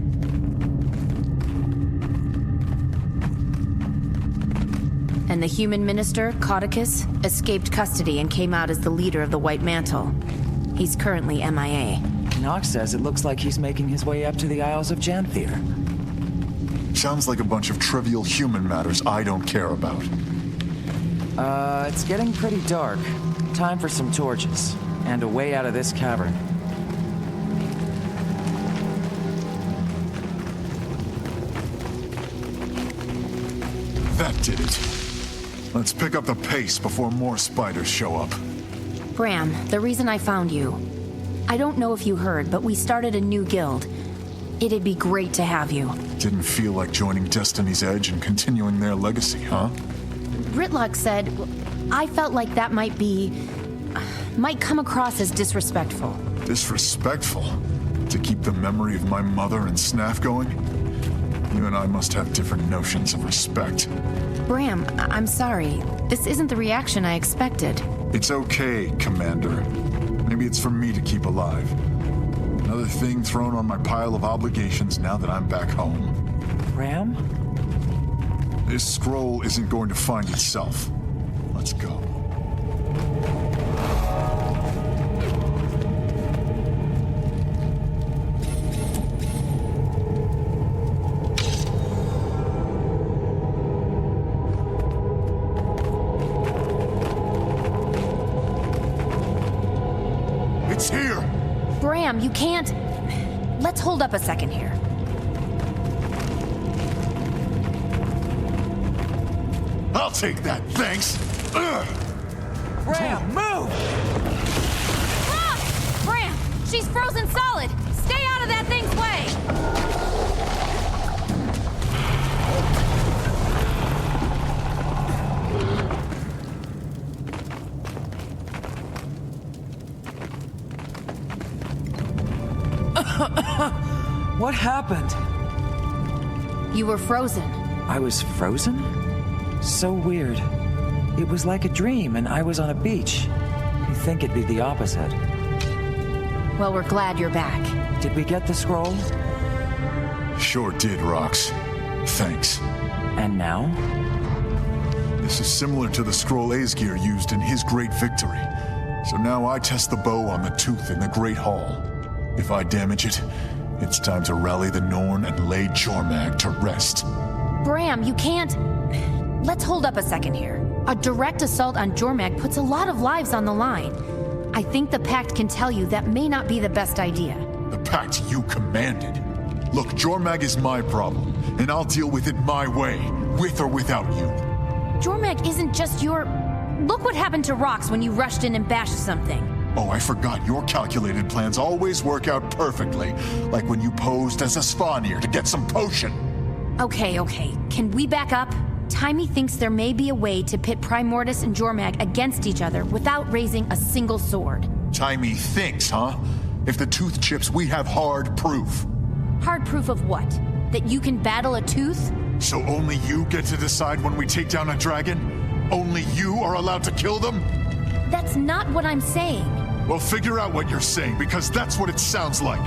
And the human minister, Caudicus, escaped custody and came out as the leader of the White Mantle. He's currently MIA. Nox says it looks like he's making his way up to the Isles of Janthier. Sounds like a bunch of trivial human matters I don't care about. It's getting pretty dark. Time for some torches, and a way out of this cavern. That did it. Let's pick up the pace before more spiders show up. Bram, the reason I found you... I don't know if you heard, but we started a new guild. It'd be great to have you. Didn't feel like joining Destiny's Edge and continuing their legacy, huh? Britlock said... I felt like that might come across as disrespectful. Disrespectful? To keep the memory of my mother and Snaff going? You and I must have different notions of respect. Bram, I'm sorry. This isn't the reaction I expected. It's okay, Commander. Maybe it's for me to keep alive. Another thing thrown on my pile of obligations now that I'm back home. Bram? This scroll isn't going to find itself. Let's go. It's here! Bram, you can't... Let's hold up a second here. I'll take that, thanks! Bram, move! Ah! Bram, she's frozen solid! Stay out of that thing's way! What happened? You were frozen. I was frozen? So weird. It was like a dream, and I was on a beach. You'd think it'd be the opposite. Well, we're glad you're back. Did we get the scroll? Sure did, Rox. Thanks. And now? The This is similar to the scroll Aesgeir used in his great victory. So now I test the bow on the tooth in the Great Hall. If I damage it, it's time to rally the Norn and lay Jormag to rest. Bram, you can't... Let's hold up a second here. A direct assault on Jormag puts a lot of lives on the line. I think the Pact can tell you that may not be the best idea. The Pact you commanded. Look, Jormag is my problem, and I'll deal with it my way, with or without you. Jormag isn't just your... Look what happened to Rox when you rushed in and bashed something. Oh, I forgot your calculated plans always work out perfectly, like when you posed as a Svanir to get some potion. Okay. Can we back up? Timey thinks there may be a way to pit Primordus and Jormag against each other without raising a single sword. Timey thinks, huh? If the tooth chips, we have hard proof. Hard proof of what? That you can battle a tooth? So only you get to decide when we take down a dragon? Only you are allowed to kill them? That's not what I'm saying. Well, figure out what you're saying, because that's what it sounds like.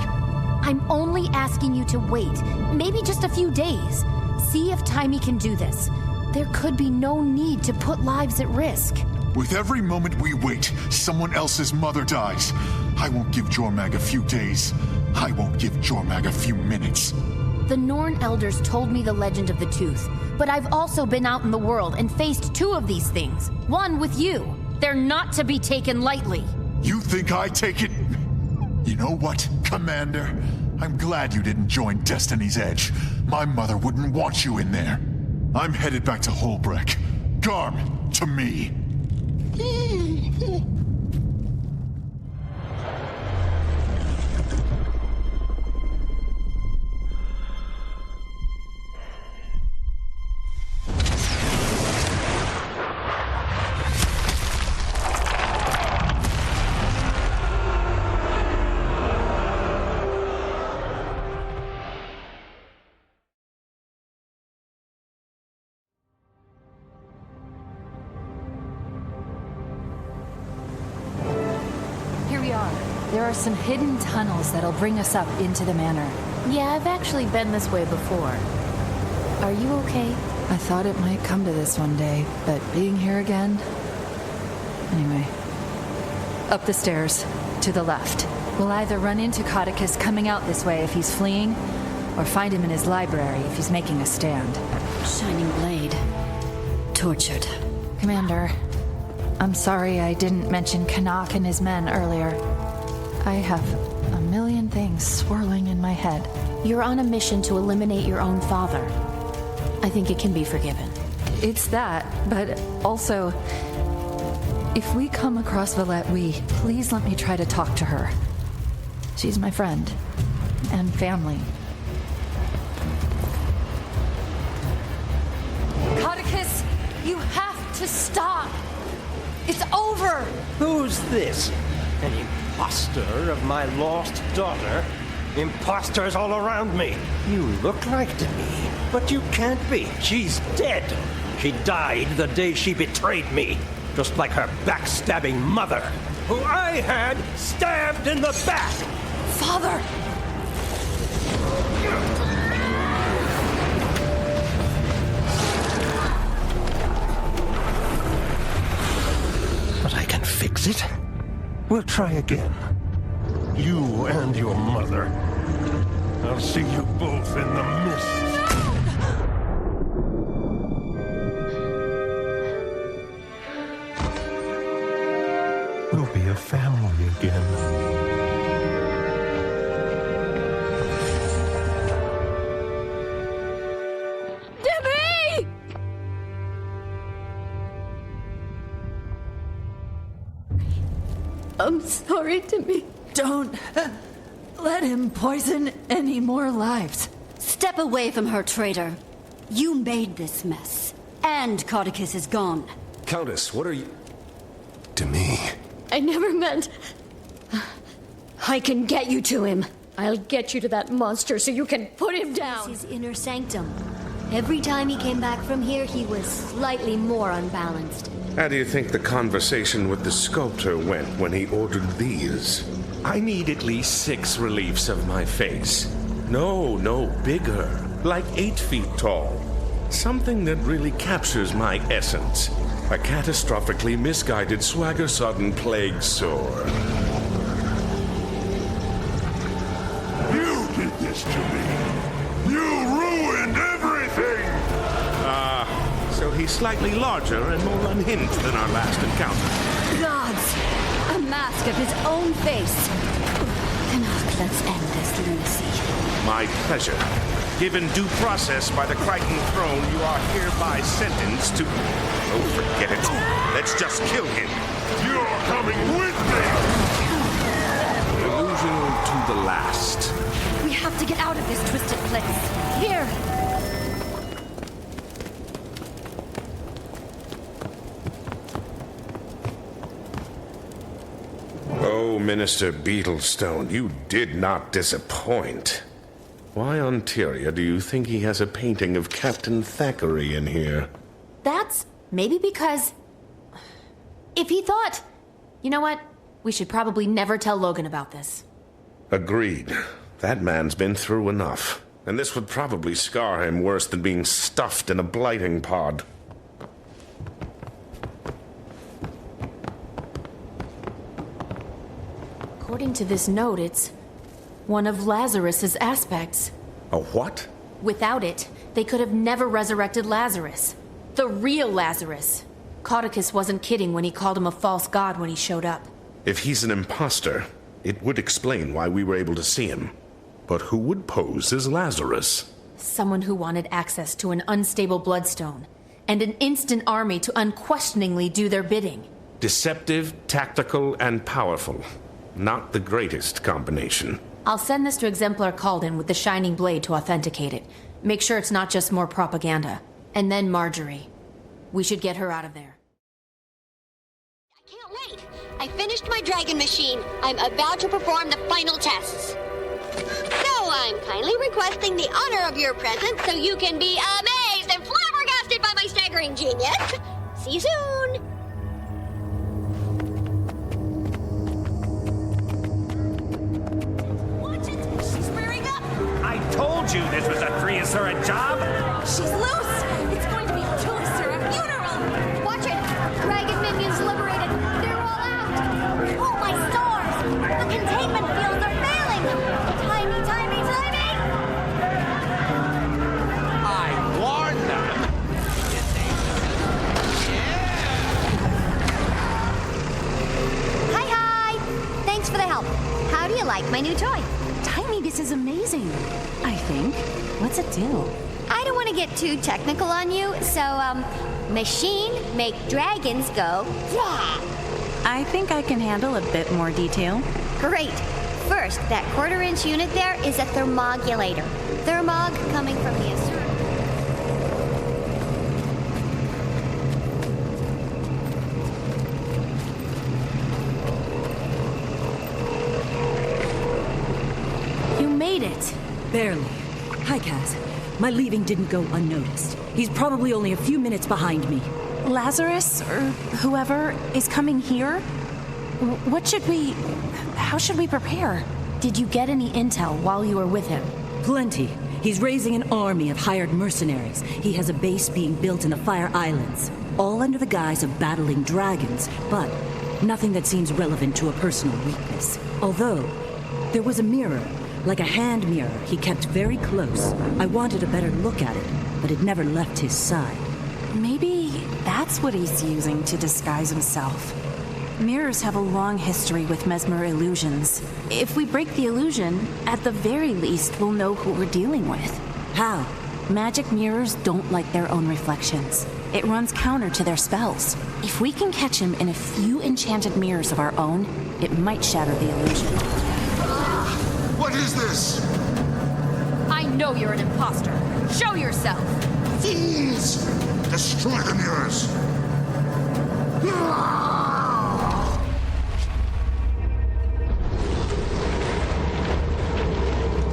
I'm only asking you to wait, maybe just a few days. See if Timey can do this. There could be no need to put lives at risk. With every moment we wait, someone else's mother dies. I won't give Jormag a few days. I won't give Jormag a few minutes. The Norn elders told me the legend of the tooth, but I've also been out in the world and faced 2 of these things. One with you. They're not to be taken lightly. You think I take it? You know what, Commander? I'm glad you didn't join Destiny's Edge. My mother wouldn't want you in there. I'm headed back to Holbreck. Garm, to me. There are some hidden tunnels that'll bring us up into the manor. Yeah, I've actually been this way before. Are you okay? I thought it might come to this one day, but being here again... Anyway. Up the stairs, to the left. We'll either run into Codicus coming out this way if he's fleeing, or find him in his library if he's making a stand. Shining blade. Tortured. Commander, I'm sorry I didn't mention Canuck and his men earlier. I have a million things swirling in my head. You're on a mission to eliminate your own father. I think it can be forgiven. It's that, but also, if we come across Valette, please let me try to talk to her. She's my friend and family. Codicus, you have to stop. It's over. Who's this? An imposter of my lost daughter? Imposters all around me. You look like to me, but you can't be. She's dead. She died the day she betrayed me, just like her backstabbing mother, who I had stabbed in the back. Father! But I can fix it. We'll try again. You and your mother. I'll see you both in the mist. We'll be a family again. I'm sorry, Timmy. Don't let him poison any more lives. Step away from her, traitor. You made this mess. And Codicus is gone. Countess, what are you... To me? I never meant... I can get you to him. I'll get you to that monster so you can put him down. This is his inner sanctum. Every time he came back from here, he was slightly more unbalanced. How do you think the conversation with the sculptor went when he ordered these? I need at least 6 reliefs of my face. No, bigger. Like 8 feet tall. Something that really captures my essence. A catastrophically misguided swagger-sodden plague sore. You did this to me. You ruined everything! So he's slightly larger and more unhinged than our last encounter. Gods! A mask of his own face. Enough, let's end this, Lucy. My pleasure. Given due process by the Crichton throne, you are hereby sentenced to... Oh, forget it. Let's just kill him. You're coming with me! Illusional to the last. We have to get out of this twisted place. Here! Oh, Minister Beetlestone, you did not disappoint. Why on Tyria do you think he has a painting of Captain Thackeray in here? That's maybe because... If he thought... You know what? We should probably never tell Logan about this. Agreed. That man's been through enough. And this would probably scar him worse than being stuffed in a blighting pod. According to this note, it's one of Lazarus's aspects. A what? Without it, they could have never resurrected Lazarus. The real Lazarus. Codicus wasn't kidding when he called him a false god when he showed up. If he's an imposter, it would explain why we were able to see him. But who would pose as Lazarus? Someone who wanted access to an unstable bloodstone, and an instant army to unquestioningly do their bidding. Deceptive, tactical, and powerful. Not the greatest combination. I'll send this to Exemplar Calden with the Shining Blade to authenticate it. Make sure it's not just more propaganda. And then Marjorie. We should get her out of there. I can't wait! I finished my dragon machine. I'm about to perform the final tests. So I'm kindly requesting the honor of your presence so you can be amazed and flabbergasted by my staggering genius. See you soon! I told you this was a Triasaura job! She's loose! It's going to be a Triasaura funeral! Watch it! Dragon minions liberated! They're all out! Oh my stars! The containment fields are failing! Timey, timey, timey! I warned them! Hi, hi! Thanks for the help. How do you like my new toy? Timey, this is amazing. I think. What's it do? I don't want to get too technical on you, so, machine make dragons go, yeah! I think I can handle a bit more detail. Great. First, that quarter-inch unit there is a thermogulator. Thermog coming from the Asura. You made it. Barely. Hi, Kaz. My leaving didn't go unnoticed. He's probably only a few minutes behind me. Lazarus, or whoever, is coming here? How should we prepare? Did you get any intel while you were with him? Plenty. He's raising an army of hired mercenaries. He has a base being built in the Fire Islands, all under the guise of battling dragons, but nothing that seems relevant to a personal weakness. Although, there was a mirror, like a hand mirror he kept very close. I wanted a better look at it, but it never left his side. Maybe that's what he's using to disguise himself. Mirrors have a long history with mesmer illusions. If we break the illusion, at the very least, we'll know who we're dealing with. How? Magic mirrors don't like their own reflections. It runs counter to their spells. If we can catch him in a few enchanted mirrors of our own, it might shatter the illusion. What is this? I know you're an imposter. Show yourself. Fools! Destroy the mirrors!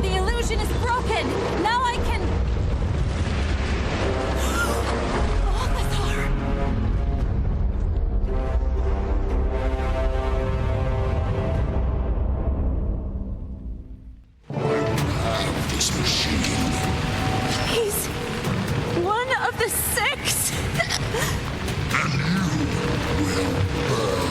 The illusion is broken! Now I can... This machine. He's one of will burn.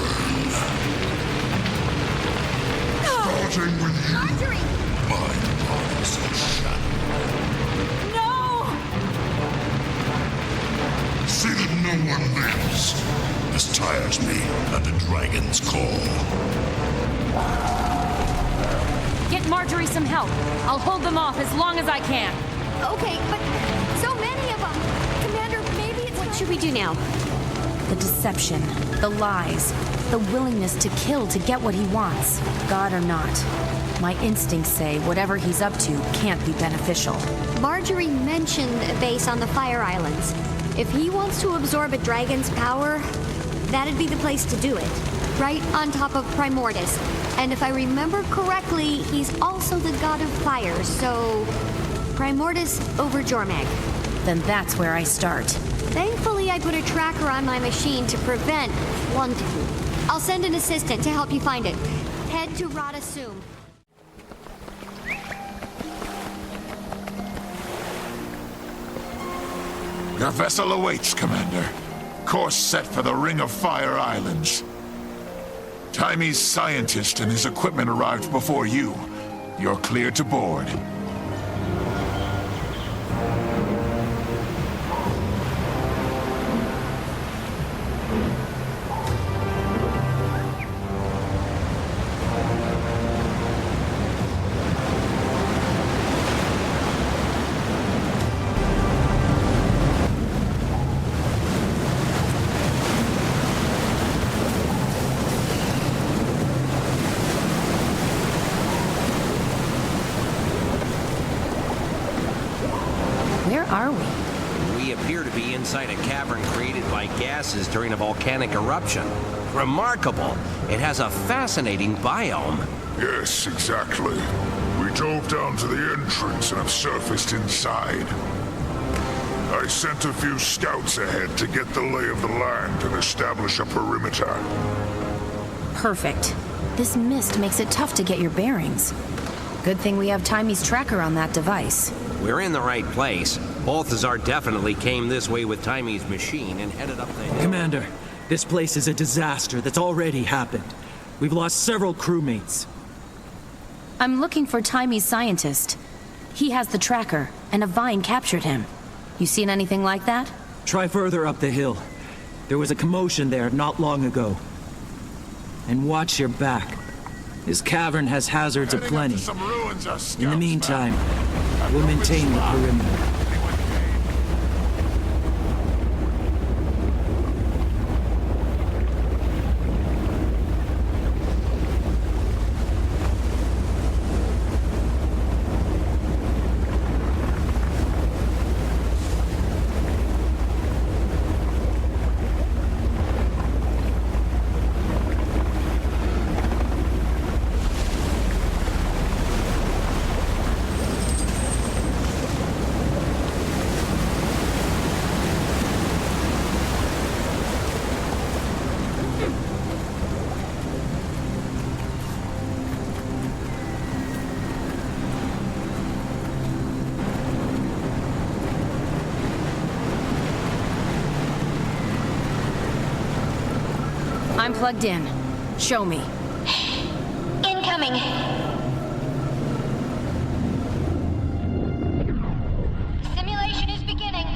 Starting with you. Marjorie! My eyes are shut. No! See that no one lives. This tires me at the dragon's call. Get Marjorie some help. I'll hold them off as long as I can. Okay, but so many of them. Commander, maybe it's... What should we do now? The deception, the lies, the willingness to kill to get what he wants. God or not, my instincts say whatever he's up to can't be beneficial. Marjorie mentioned a base on the Fire Islands. If he wants to absorb a dragon's power, that'd be the place to do it. Right on top of Primordus. And if I remember correctly, he's also the god of fire, so... Primordus over Jormag. Then that's where I start. Thankfully, I put a tracker on my machine to prevent blunting. I'll send an assistant to help you find it. Head to Radasum. Your vessel awaits, Commander. Course set for the Ring of Fire Islands. Timy's scientist and his equipment arrived before you. You're cleared to board. Where are we? We appear to be inside a cavern created by gases during a volcanic eruption. Remarkable. It has a fascinating biome. Yes, exactly. We dove down to the entrance and have surfaced inside. I sent a few scouts ahead to get the lay of the land and establish a perimeter. Perfect. This mist makes it tough to get your bearings. Good thing we have Timy's tracker on that device. We're in the right place. Balthazar definitely came this way with Timy's machine and headed up the hill. Commander, this place is a disaster that's already happened. We've lost several crewmates. I'm looking for Timy's scientist. He has the tracker, and a vine captured him. You seen anything like that? Try further up the hill. There was a commotion there not long ago. And watch your back. This cavern has hazards aplenty. In the meantime, we'll maintain the perimeter. I'm plugged in. Show me. Incoming. Simulation is beginning.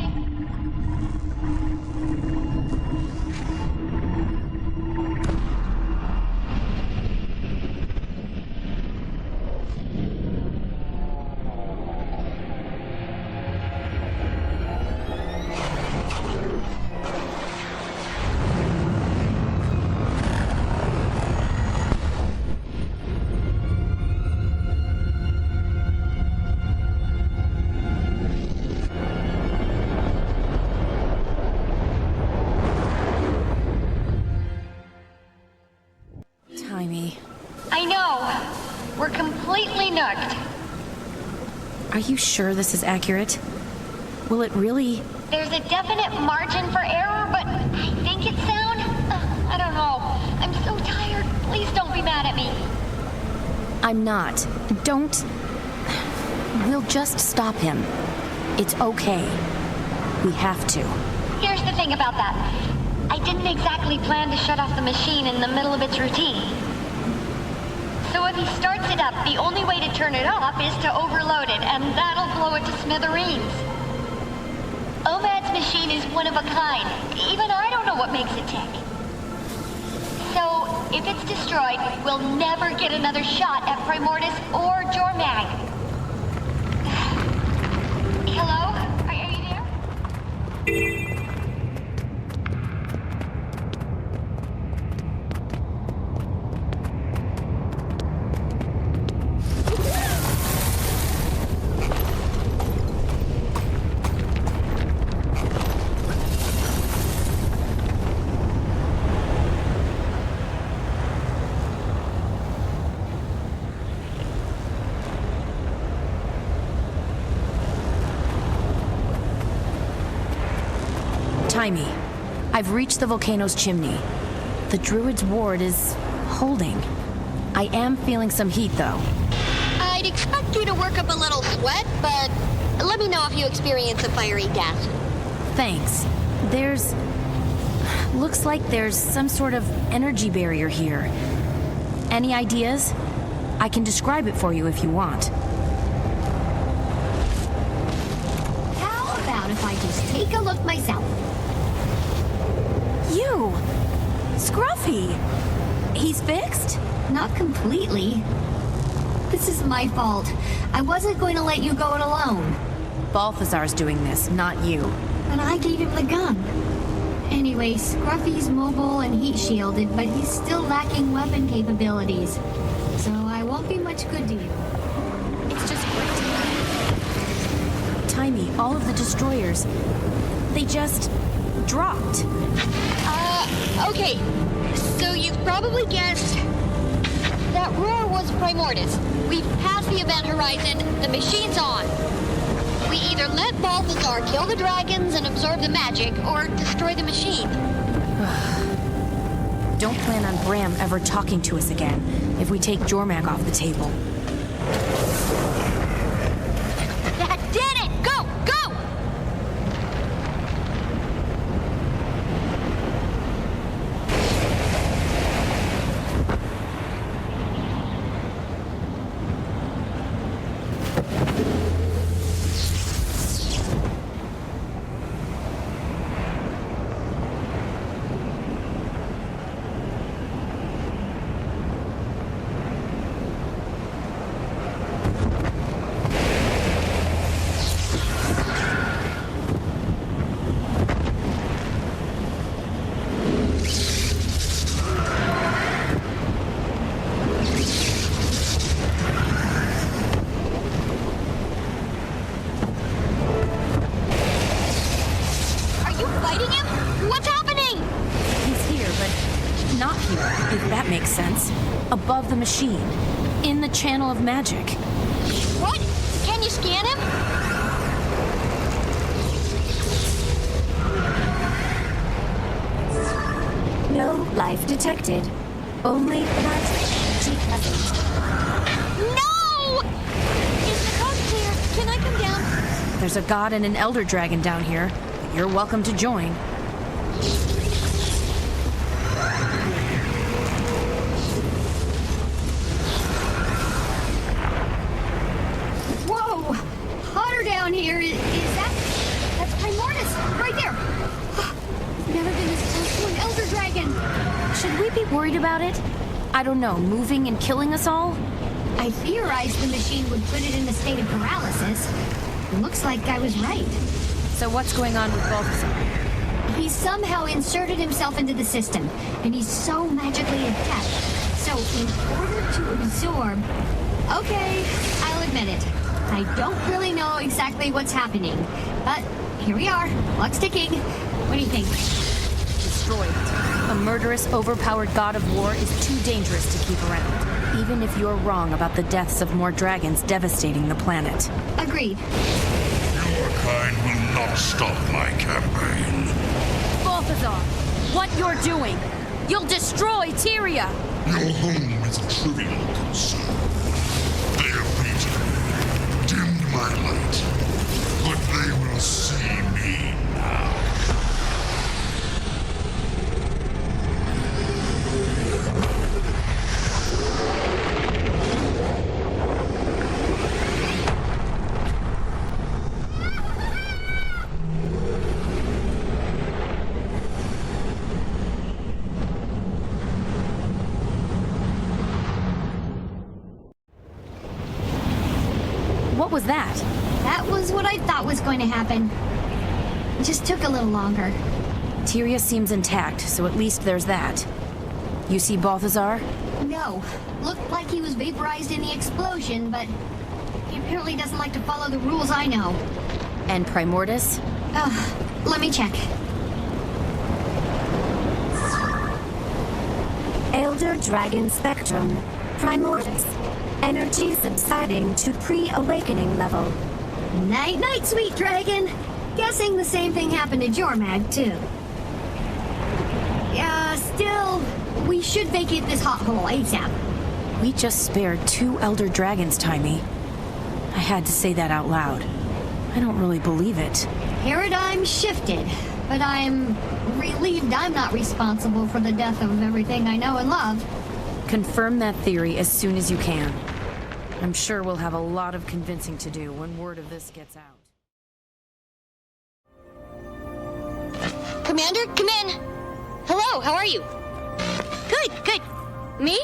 I know. We're completely nugged. Are you sure this is accurate? Will it really... There's a definite margin for error, but I think it's sound. I don't know. I'm so tired. Please don't be mad at me. I'm not. Don't... We'll just stop him. It's okay. We have to. Here's the thing about that. I didn't exactly plan to shut off the machine in the middle of its routine. So if he starts it up, the only way to turn it off is to overload it, and that'll blow it to smithereens. OMAD's machine is one of a kind. Even I don't know what makes it tick. So, if it's destroyed, we'll never get another shot at Primordus or Jormag. Hello? Are you there? Timey, I've reached the volcano's chimney. The druid's ward is holding. I am feeling some heat, though. I'd expect you to work up a little sweat, but let me know if you experience a fiery death. Thanks. Looks like there's some sort of energy barrier here. Any ideas? I can describe it for you if you want. How about if I just take a look myself? You! Scruffy! He's fixed? Not completely. This is my fault. I wasn't going to let you go it alone. Balthazar's doing this, not you. But I gave him the gun. Anyway, Scruffy's mobile and heat shielded, but he's still lacking weapon capabilities. So I won't be much good to you. It's just great to know. Timey, all of the destroyers, they just dropped. Okay. So you've probably guessed that roar was Primordus. We've passed the event horizon. The machine's on. We either let Balthazar kill the dragons and absorb the magic, or destroy the machine. Don't plan on Bram ever talking to us again if we take Jormag off the table. That did it! Go! Go! Above the machine, in the channel of magic. What? Can you scan him? No life detected. Only magic. No! Is the coast clear? Can I come down? There's a god and an elder dragon down here. You're welcome to join. Here is that's Primordus right there. Never been this close to an elder dragon. Should we be worried about it? I don't know, moving and killing us all? I theorized the machine would put it in a state of paralysis. Looks like I was right. So what's going on with Balthazar? He somehow inserted himself into the system, and he's so magically adept. So in order to absorb, okay, I'll admit it. I don't really know exactly what's happening, but here we are. Clock's ticking. What do you think? Destroyed. A murderous, overpowered god of war is too dangerous to keep around, even if you're wrong about the deaths of more dragons devastating the planet. Agreed. Your kind will not stop my campaign. Balthazar, what you're doing! You'll destroy Tyria! Your home is a trivial concern. They have beaten, dimmed my light, but they will see me now. was that? That was what I thought was going to happen. It just took a little longer. Tyria seems intact, so at least there's that. You see Balthazar? No. Looked like he was vaporized in the explosion, but he apparently doesn't like to follow the rules I know. And Primordus? Let me check. Elder Dragon Spectrum. Primordus. Energy subsiding to pre-awakening level. Night-night, sweet dragon. Guessing the same thing happened to Jormag, too. Still, we should vacate this hot hole ASAP. We just spared 2 elder dragons, Timey. I had to say that out loud. I don't really believe it. Paradigm shifted, but I'm relieved I'm not responsible for the death of everything I know and love. Confirm that theory as soon as you can. I'm sure we'll have a lot of convincing to do when word of this gets out. Commander, come in. Hello, how are you? Good. Me?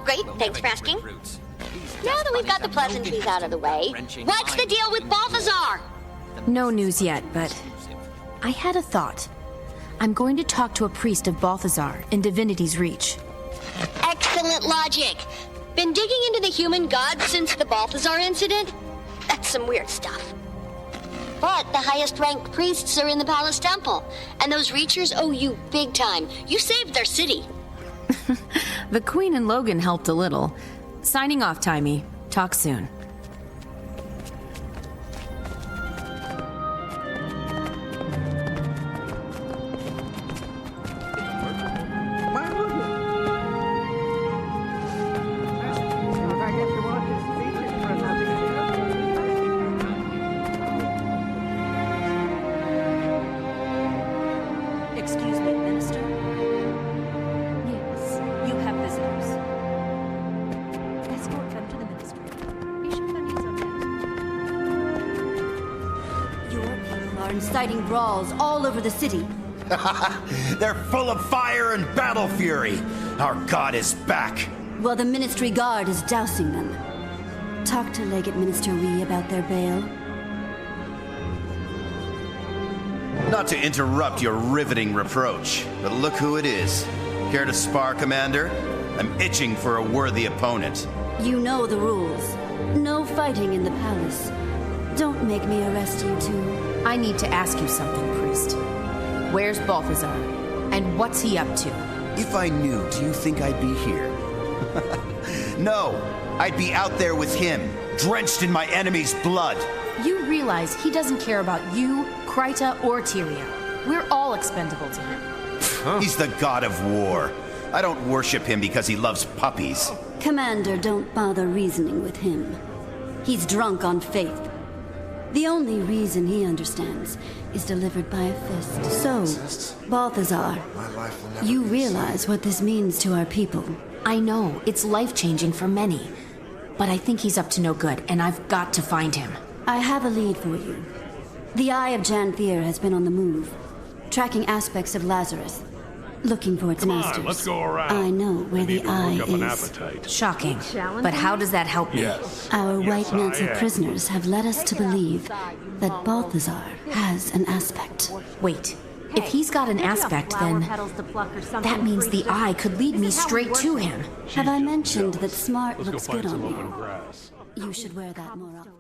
Great, thanks for asking. Now that we've got the pleasantries out of the way, what's the deal with Balthazar? No news yet, but I had a thought. I'm going to talk to a priest of Balthazar in Divinity's Reach. Excellent logic. Been digging into the human gods since the Balthazar incident? That's some weird stuff. But the highest ranked priests are in the palace temple, and those Reachers owe you big time. You saved their city. The Queen and Logan helped a little. Signing off, Timey. Talk soon. Excuse me, Minister? Yes, you have visitors. Escort them to the Ministry. We should find you some Your people are inciting brawls all over the city. They're full of fire and battle fury. Our god is back. While the Ministry Guard is dousing them. Talk to Legate Minister Wee about their bail. Not to interrupt your riveting reproach, but look who it is. Care to spar, Commander? I'm itching for a worthy opponent. You know the rules. No fighting in the palace. Don't make me arrest you two. I need to ask you something, priest. Where's Balthazar? And what's he up to? If I knew, do you think I'd be here? No, I'd be out there with him, drenched in my enemy's blood. You realize he doesn't care about you, Kryta, or Tyria. We're all expendable to him. He's the god of war. I don't worship him because he loves puppies. Commander, don't bother reasoning with him. He's drunk on faith. The only reason he understands is delivered by a fist. So, Balthazar, you realize what this means to our people. I know, it's life-changing for many. But I think he's up to no good, and I've got to find him. I have a lead for you. The Eye of Janthier has been on the move, tracking aspects of Lazarus, looking for its masters. On, let's go around. I know where the Eye is. Shocking. But how does that help me? Yes. Our white Nazi prisoners have led us to believe that Balthazar has an aspect. Wait. If he's got an aspect, then that means the Eye could lead me straight to him. Have I mentioned that smart looks good on you? You should wear that more often.